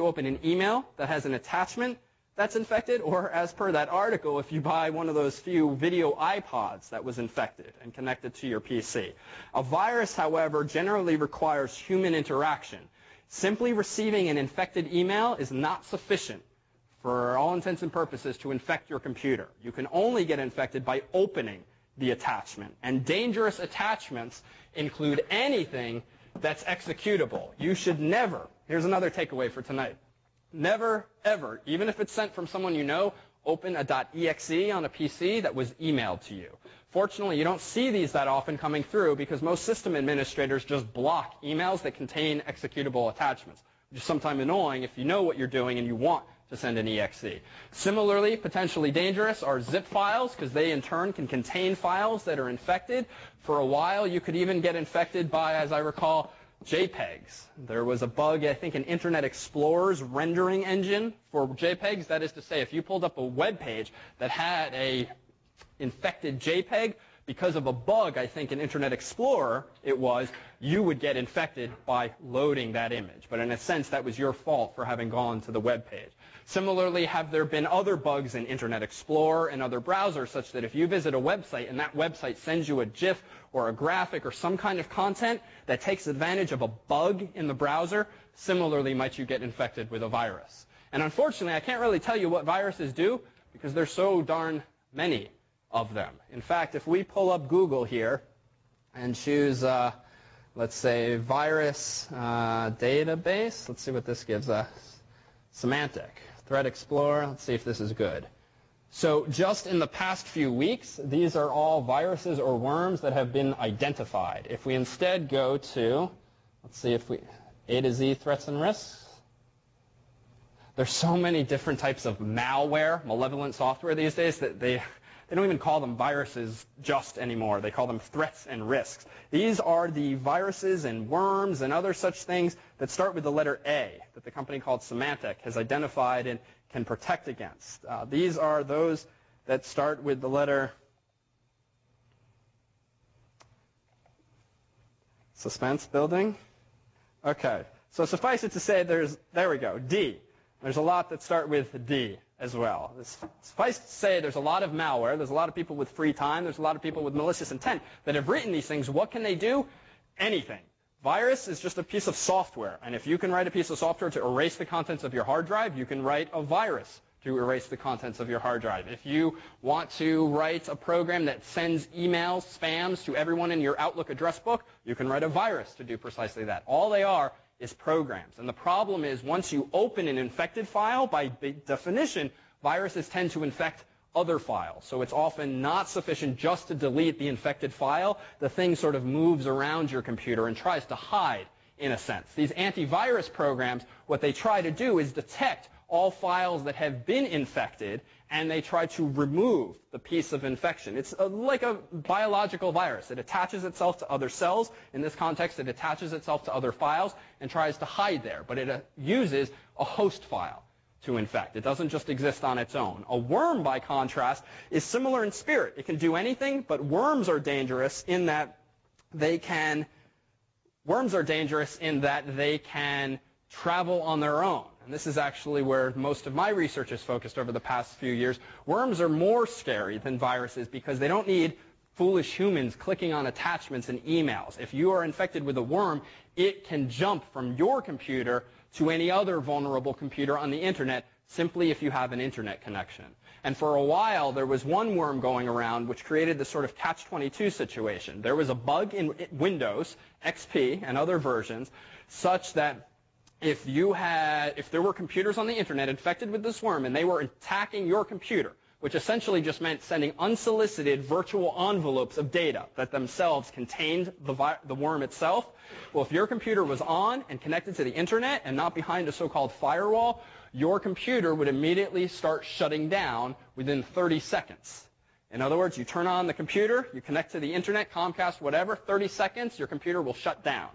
open an email that has an attachment that's infected, or as per that article, if you buy one of those few video iPods that was infected and connected to your PC. A virus, however, generally requires human interaction. Simply receiving an infected email is not sufficient for all intents and purposes to infect your computer. You can only get infected by opening the attachment. And dangerous attachments include anything that's executable. You should never, here's another takeaway for tonight, never, ever, even if it's sent from someone you know, open a .exe on a PC that was emailed to you. Fortunately, you don't see these that often coming through because most system administrators just block emails that contain executable attachments, which is sometimes annoying if you know what you're doing and you want to send an exe. Similarly, potentially dangerous are zip files because they in turn can contain files that are infected. For a while, you could even get infected by, as I recall, JPEGs. There was a bug, I think, in Internet Explorer's rendering engine for JPEGs. That is to say, if you pulled up a web page that had a infected JPEG, because of a bug, I think, in Internet Explorer, you would get infected by loading that image. But in a sense, that was your fault for having gone to the web page. Similarly, have there been other bugs in Internet Explorer and other browsers such that if you visit a website and that website sends you a GIF or a graphic or some kind of content that takes advantage of a bug in the browser, similarly might you get infected with a virus. And unfortunately, I can't really tell you what viruses do because there's so darn many of them. In fact, if we pull up Google here and choose, let's say, virus database, let's see what this gives us. Symantec, Threat Explorer, let's see if this is good. So just in the past few weeks, these are all viruses or worms that have been identified. If we instead go to, let's see if A to Z threats and risks. There's so many different types of malware, malevolent software these days that they don't even call them viruses just anymore. They call them threats and risks. These are the viruses and worms and other such things that start with the letter A that the company called Symantec has identified and can protect against. These are those that start with the letter Suspense building. Okay. So suffice it to say there we go, D. There's a lot that start with D as well. Suffice to say there's a lot of malware. There's a lot of people with free time. There's a lot of people with malicious intent that have written these things. What can they do? Anything. Virus is just a piece of software. And if you can write a piece of software to erase the contents of your hard drive, you can write a virus to erase the contents of your hard drive. If you want to write a program that sends emails, spams to everyone in your Outlook address book, you can write a virus to do precisely that. All they are is programs. And the problem is once you open an infected file, by definition, viruses tend to infect other files. So it's often not sufficient just to delete the infected file. The thing sort of moves around your computer and tries to hide, in a sense. These antivirus programs, what they try to do is detect all files that have been infected, and they try to remove the piece of infection. It's like a biological virus. It attaches itself to other cells. In this context, it attaches itself to other files and tries to hide there. But it uses a host file to infect. It doesn't just exist on its own. A worm, by contrast, is similar in spirit. It can do anything, but worms are dangerous in that they can travel on their own. And this is actually where most of my research is focused over the past few years. Worms are more scary than viruses because they don't need foolish humans clicking on attachments and emails. If you are infected with a worm, it can jump from your computer to any other vulnerable computer on the internet simply if you have an internet connection. And for a while, there was one worm going around which created this sort of catch-22 situation. There was a bug in Windows, XP, and other versions such that if there were computers on the internet infected with this worm and they were attacking your computer, which essentially just meant sending unsolicited virtual envelopes of data that themselves contained the worm itself, well, if your computer was on and connected to the internet and not behind a so-called firewall, your computer would immediately start shutting down within 30 seconds. In other words, you turn on the computer, you connect to the internet, Comcast, whatever, 30 seconds, your computer will shut down.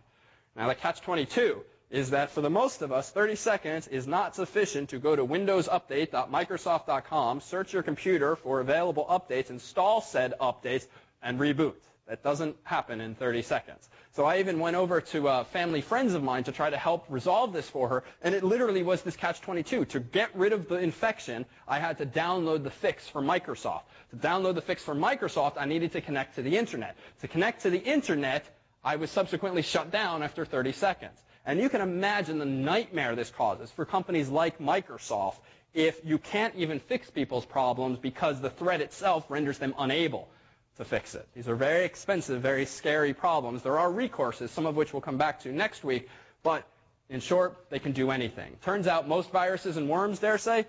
Now, the catch-22 is that for the most of us, 30 seconds is not sufficient to go to windowsupdate.microsoft.com, search your computer for available updates, install said updates, and reboot. That doesn't happen in 30 seconds. So I even went over to family friends of mine to try to help resolve this for her, and it literally was this catch-22. To get rid of the infection, I had to download the fix from Microsoft. To download the fix from Microsoft, I needed to connect to the internet. To connect to the internet, I was subsequently shut down after 30 seconds. And you can imagine the nightmare this causes for companies like Microsoft if you can't even fix people's problems because the threat itself renders them unable to fix it. These are very expensive, very scary problems. There are recourses, some of which we'll come back to next week, but in short, they can do anything. Turns out most viruses and worms, dare say,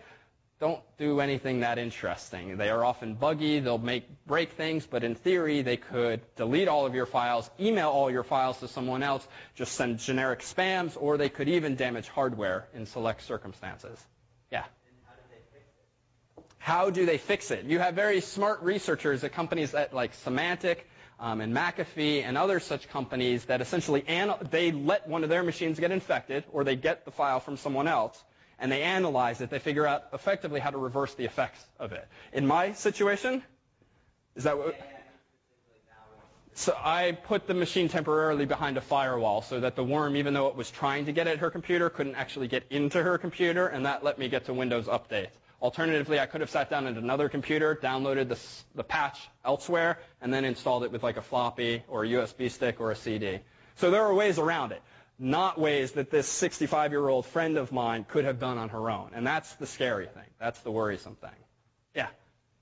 don't do anything that interesting. They are often buggy, they'll break things, but in theory they could delete all of your files, email all your files to someone else, just send generic spams, or they could even damage hardware in select circumstances. Yeah? How do they fix it? You have very smart researchers at companies like Symantec and McAfee and other such companies that essentially they let one of their machines get infected, or they get the file from someone else, and they analyze it. They figure out effectively how to reverse the effects of it. In my situation, is that what? So I put the machine temporarily behind a firewall so that the worm, even though it was trying to get at her computer, couldn't actually get into her computer, and that let me get to Windows Update. Alternatively, I could have sat down at another computer, downloaded the patch elsewhere, and then installed it with like a floppy or a USB stick or a CD. So there are ways around it. Not ways that this 65-year-old friend of mine could have done on her own. And that's the scary thing. That's the worrisome thing. Yeah?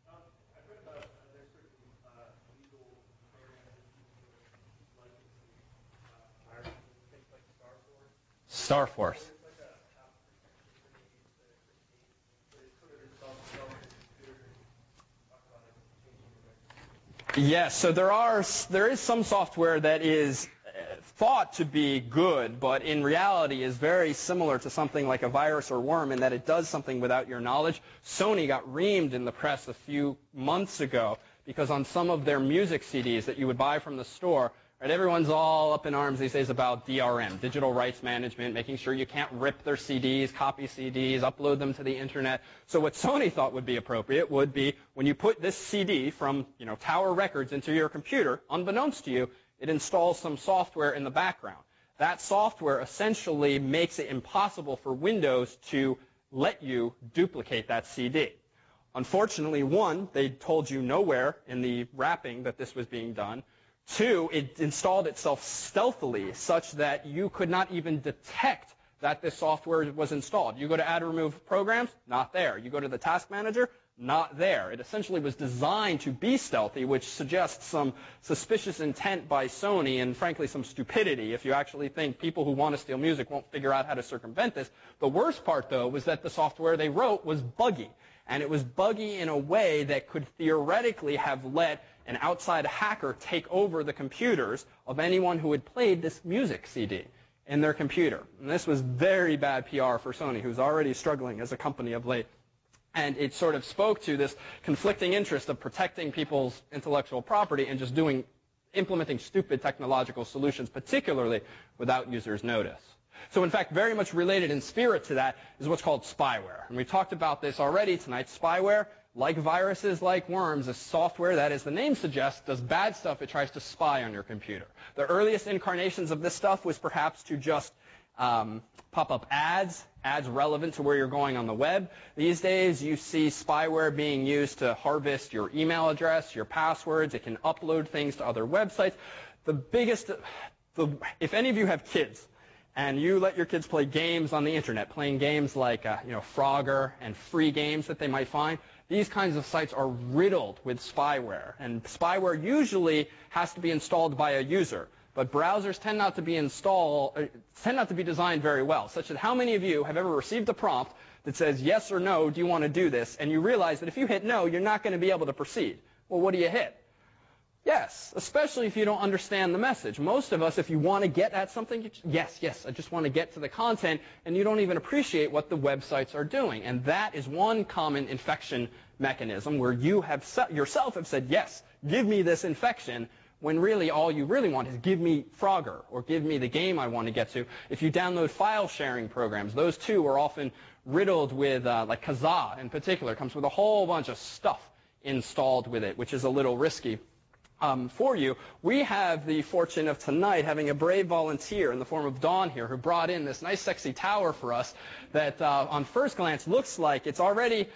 I've read about there's certain legal programs licensing viruses, things like Star Force. It's like a top protection for the state, but it's sort of installed itself in the computer and talk about it changing the record. Yes, so there is some software that is thought to be good, but in reality is very similar to something like a virus or worm in that it does something without your knowledge. Sony got reamed in the press a few months ago because on some of their music CDs that you would buy from the store, right, everyone's all up in arms these days about DRM, digital rights management, making sure you can't rip their CDs, copy CDs, upload them to the internet. So what Sony thought would be appropriate would be when you put this CD from Tower Records into your computer, unbeknownst to you, it installs some software in the background. That software essentially makes it impossible for Windows to let you duplicate that CD. Unfortunately, one, they told you nowhere in the wrapping that this was being done. Two, it installed itself stealthily such that you could not even detect that this software was installed. You go to Add or Remove Programs, not there. You go to the Task Manager, not there. It essentially was designed to be stealthy, which suggests some suspicious intent by Sony and, frankly, some stupidity if you actually think people who want to steal music won't figure out how to circumvent this. The worst part, though, was that the software they wrote was buggy. And it was buggy in a way that could theoretically have let an outside hacker take over the computers of anyone who had played this music CD in their computer. And this was very bad PR for Sony, who's already struggling as a company of late. And it sort of spoke to this conflicting interest of protecting people's intellectual property and just implementing stupid technological solutions, particularly without users' notice. So, in fact, very much related in spirit to that is what's called spyware. And we talked about this already tonight. Spyware, like viruses, like worms, is software that, as the name suggests, does bad stuff. It tries to spy on your computer. The earliest incarnations of this stuff was perhaps to just pop up ads relevant to where you're going on the web. These days, you see spyware being used to harvest your email address, your passwords. It can upload things to other websites. If any of you have kids, and you let your kids play games on the internet, playing games like Frogger and free games that they might find, these kinds of sites are riddled with spyware. And spyware usually has to be installed by a user. But browsers tend not to be designed very well, such that how many of you have ever received a prompt that says, yes or no, do you want to do this? And you realize that if you hit no, you're not going to be able to proceed. Well, what do you hit? Yes, especially if you don't understand the message. Most of us, if you want to get at something, yes, I just want to get to the content, and you don't even appreciate what the websites are doing. And that is one common infection mechanism where you yourself have said, yes, give me this infection, when really all you really want is give me Frogger or give me the game I want to get to. If you download file sharing programs, those too are often riddled with, like Kazaa in particular, comes with a whole bunch of stuff installed with it, which is a little risky. For you, we have the fortune of tonight having a brave volunteer in the form of Dawn here who brought in this nice sexy tower for us that on first glance looks like it's already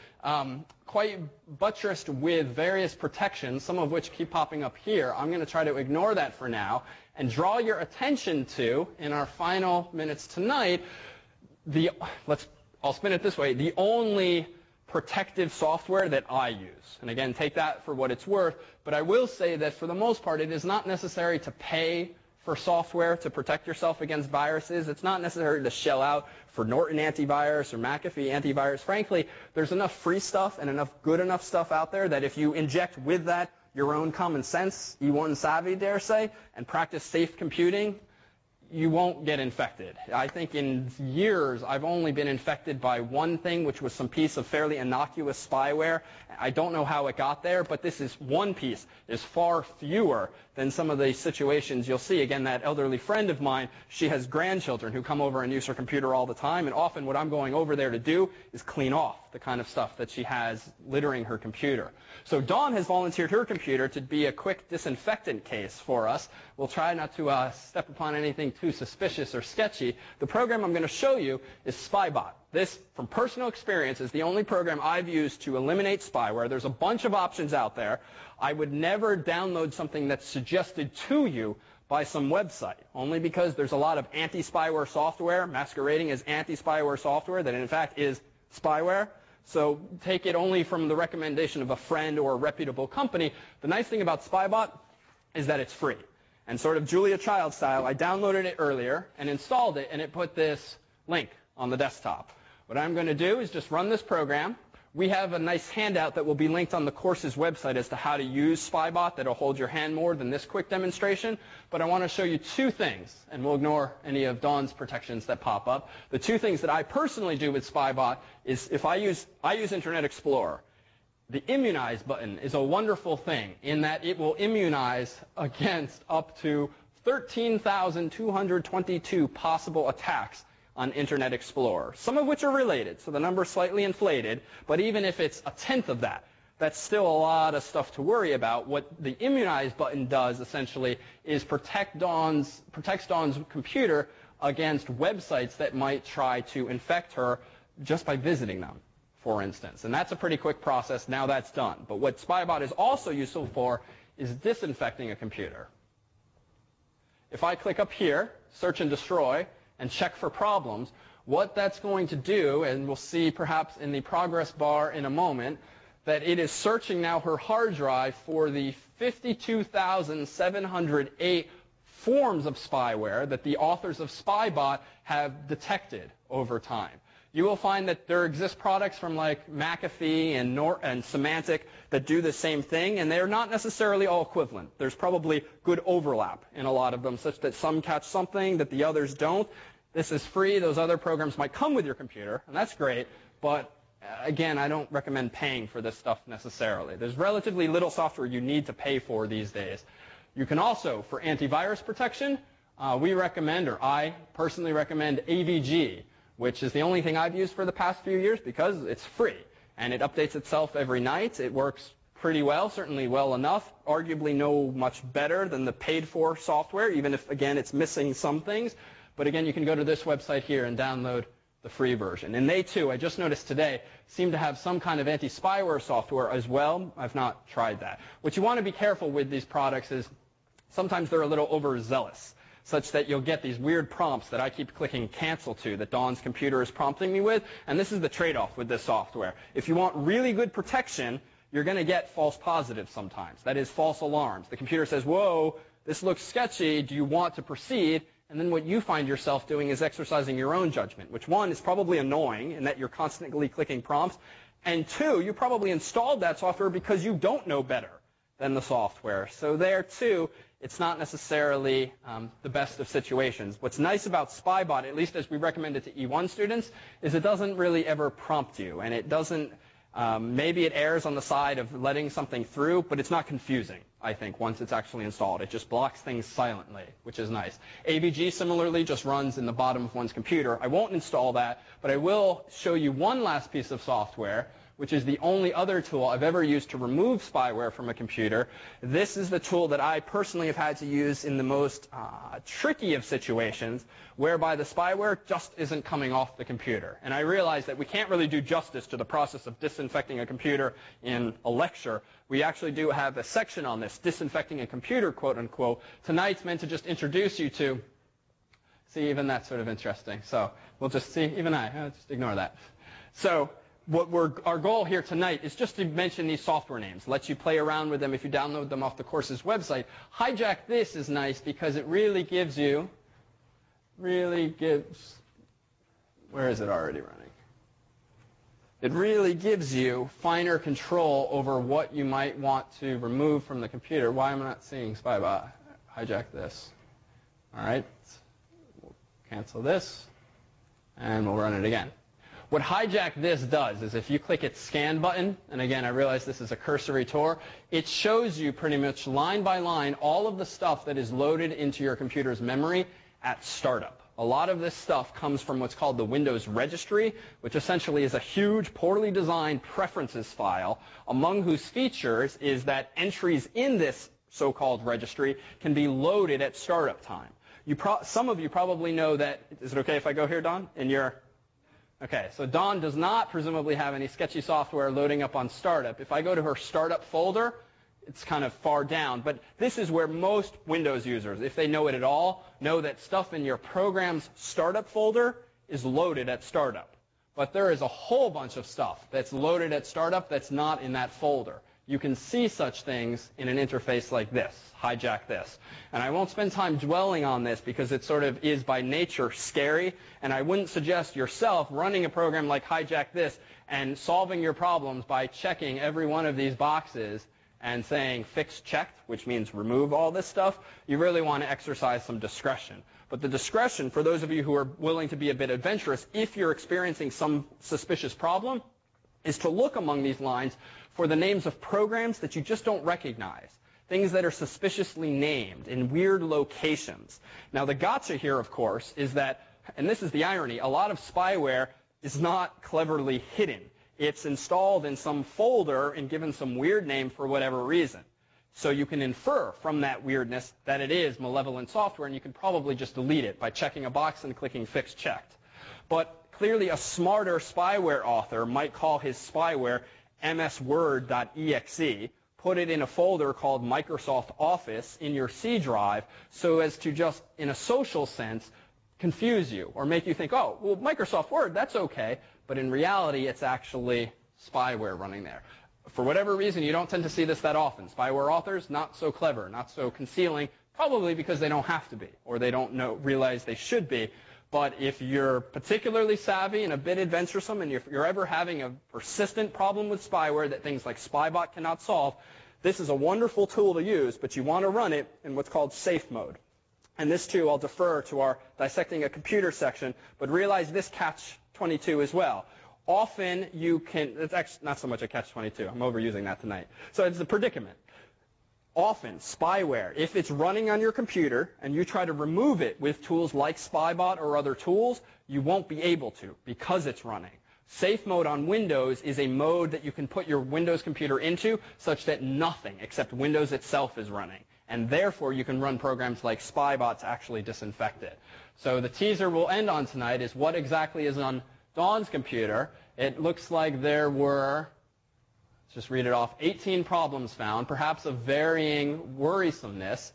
quite buttressed with various protections, some of which keep popping up here. I'm going to try to ignore that for now and draw your attention to, in our final minutes tonight, I'll spin it this way, the only protective software that I use. And again, take that for what it's worth, but I will say that for the most part, it is not necessary to pay for software to protect yourself against viruses. It's not necessary to shell out for Norton antivirus or McAfee antivirus. Frankly, there's enough free stuff and enough good enough stuff out there that if you inject with that your own common sense, E1 savvy, dare say, and practice safe computing, you won't get infected. I think in years I've only been infected by one thing, which was some piece of fairly innocuous spyware. I don't know how it got there, but this is one piece. There's far fewer than some of the situations you'll see. Again, that elderly friend of mine, she has grandchildren who come over and use her computer all the time, and often what I'm going over there to do is clean off the kind of stuff that she has littering her computer. So Dawn has volunteered her computer to be a quick disinfectant case for us. We'll try not to step upon anything too suspicious or sketchy. The program I'm going to show you is Spybot. This, from personal experience, is the only program I've used to eliminate spyware. There's a bunch of options out there. I would never download something that's suggested to you by some website, only because there's a lot of anti-spyware software masquerading as anti-spyware software that in fact is spyware. So take it only from the recommendation of a friend or a reputable company. The nice thing about Spybot is that it's free. And sort of Julia Child style, I downloaded it earlier and installed it, and it put this link on the desktop. What I'm going to do is just run this program. We have a nice handout that will be linked on the course's website as to how to use Spybot that will hold your hand more than this quick demonstration. But I want to show you two things, and we'll ignore any of Dawn's protections that pop up. The two things that I personally do with Spybot is if I use Internet Explorer. The immunize button is a wonderful thing in that it will immunize against up to 13,222 possible attacks on Internet Explorer, some of which are related, so the number's slightly inflated, but even if it's a tenth of that, that's still a lot of stuff to worry about. What the immunize button does, essentially, is protects Dawn's computer against websites that might try to infect her just by visiting them, for instance. And that's a pretty quick process. Now that's done. But what Spybot is also useful for is disinfecting a computer. If I click up here, search and destroy, and check for problems, what that's going to do, and we'll see perhaps in the progress bar in a moment, that it is searching now her hard drive for the 52,708 forms of spyware that the authors of Spybot have detected over time. You will find that there exist products from like McAfee and Symantec that do the same thing, and they're not necessarily all equivalent. There's probably good overlap in a lot of them, such that some catch something that the others don't. This is free. Those other programs might come with your computer, and that's great, but again, I don't recommend paying for this stuff necessarily. There's relatively little software you need to pay for these days. You can also, for antivirus protection, we recommend, or I personally recommend, AVG, which is the only thing I've used for the past few years because it's free, and it updates itself every night. It works pretty well, certainly well enough, arguably no much better than the paid-for software, even if, again, it's missing some things. But again, you can go to this website here and download the free version. And they, too, I just noticed today, seem to have some kind of anti-spyware software as well. I've not tried that. What you want to be careful with these products is sometimes they're a little overzealous, such that you'll get these weird prompts that I keep clicking cancel to that Dawn's computer is prompting me with. And this is the trade-off with this software. If you want really good protection, you're going to get false positives sometimes. That is, false alarms. The computer says, whoa, this looks sketchy. Do you want to proceed? And then what you find yourself doing is exercising your own judgment, which, one, is probably annoying in that you're constantly clicking prompts, and two, you probably installed that software because you don't know better than the software. So there, too, it's not necessarily the best of situations. What's nice about Spybot, at least as we recommend it to E1 students, is it doesn't really ever prompt you, and it doesn't maybe it errs on the side of letting something through, but it's not confusing, I think, once it's actually installed. It just blocks things silently, which is nice. AVG, similarly, just runs in the bottom of one's computer. I won't install that, but I will show you one last piece of software, which is the only other tool I've ever used to remove spyware from a computer. This is the tool that I personally have had to use in the most tricky of situations, whereby the spyware just isn't coming off the computer. And I realize that we can't really do justice to the process of disinfecting a computer in a lecture. We actually do have a section on this, disinfecting a computer, quote unquote. Tonight's meant to just introduce you to, see, even that's sort of interesting. So we'll just see, even just ignore that. So our goal here tonight is just to mention these software names, let you play around with them if you download them off the course's website. Hijack This is nice because it really gives, where is it already running? It really gives you finer control over what you might want to remove from the computer. Why am I not seeing Spybot? Hijack This. All right, we'll cancel this, and we'll run it again. What Hijack This does is if you click its scan button, and again, I realize this is a cursory tour, it shows you pretty much line by line all of the stuff that is loaded into your computer's memory at startup. A lot of this stuff comes from what's called the Windows registry, which essentially is a huge, poorly designed preferences file, among whose features is that entries in this so-called registry can be loaded at startup time. Some of you probably know that, is it okay if I go here, Don? Okay, so Dawn does not presumably have any sketchy software loading up on startup. If I go to her startup folder, it's kind of far down. But this is where most Windows users, if they know it at all, know that stuff in your program's startup folder is loaded at startup. But there is a whole bunch of stuff that's loaded at startup that's not in that folder. You can see such things in an interface like this, Hijack This. And I won't spend time dwelling on this because it sort of is by nature scary, and I wouldn't suggest yourself running a program like Hijack This and solving your problems by checking every one of these boxes and saying fix checked, which means remove all this stuff. You really want to exercise some discretion. But the discretion, for those of you who are willing to be a bit adventurous, if you're experiencing some suspicious problem, is to look among these lines for the names of programs that you just don't recognize, things that are suspiciously named in weird locations. Now, the gotcha here, of course, is that, and this is the irony, a lot of spyware is not cleverly hidden. It's installed in some folder and given some weird name for whatever reason. So you can infer from that weirdness that it is malevolent software, and you can probably just delete it by checking a box and clicking Fix Checked. But clearly a smarter spyware author might call his spyware msword.exe, put it in a folder called Microsoft Office in your C drive so as to just, in a social sense, confuse you or make you think, oh, well, Microsoft Word, that's okay, but in reality, it's actually spyware running there. For whatever reason, you don't tend to see this that often. Spyware authors, not so clever, not so concealing, probably because they don't have to be, or they don't realize they should be. But if you're particularly savvy and a bit adventuresome, and if you're ever having a persistent problem with spyware that things like Spybot cannot solve, this is a wonderful tool to use, but you want to run it in what's called safe mode. And this, too, I'll defer to our dissecting a computer section, but realize this catch-22 as well. Often you can, it's actually not so much a catch-22, I'm overusing that tonight. So it's a predicament. Often, spyware, if it's running on your computer and you try to remove it with tools like Spybot or other tools, you won't be able to because it's running. Safe mode on Windows is a mode that you can put your Windows computer into such that nothing except Windows itself is running. And therefore, you can run programs like Spybot to actually disinfect it. So the teaser we'll end on tonight is what exactly is on Dawn's computer. It looks like there were, let's just read it off, 18 problems found, perhaps of varying worrisomeness.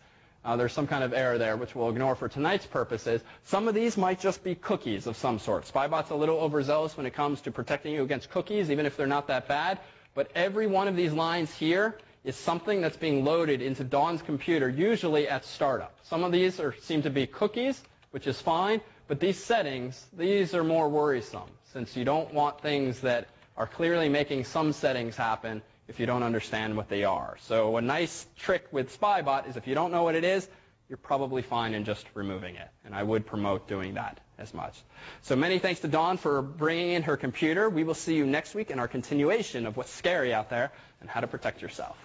There's some kind of error there, which we'll ignore for tonight's purposes. Some of these might just be cookies of some sort. Spybot's a little overzealous when it comes to protecting you against cookies, even if they're not that bad. But every one of these lines here is something that's being loaded into Dawn's computer, usually at startup. Some of these seem to be cookies, which is fine. But these settings, these are more worrisome, since you don't want things that are clearly making some settings happen if you don't understand what they are. So a nice trick with Spybot is if you don't know what it is, you're probably fine in just removing it. And I would promote doing that as much. So many thanks to Dawn for bringing in her computer. We will see you next week in our continuation of what's scary out there and how to protect yourself.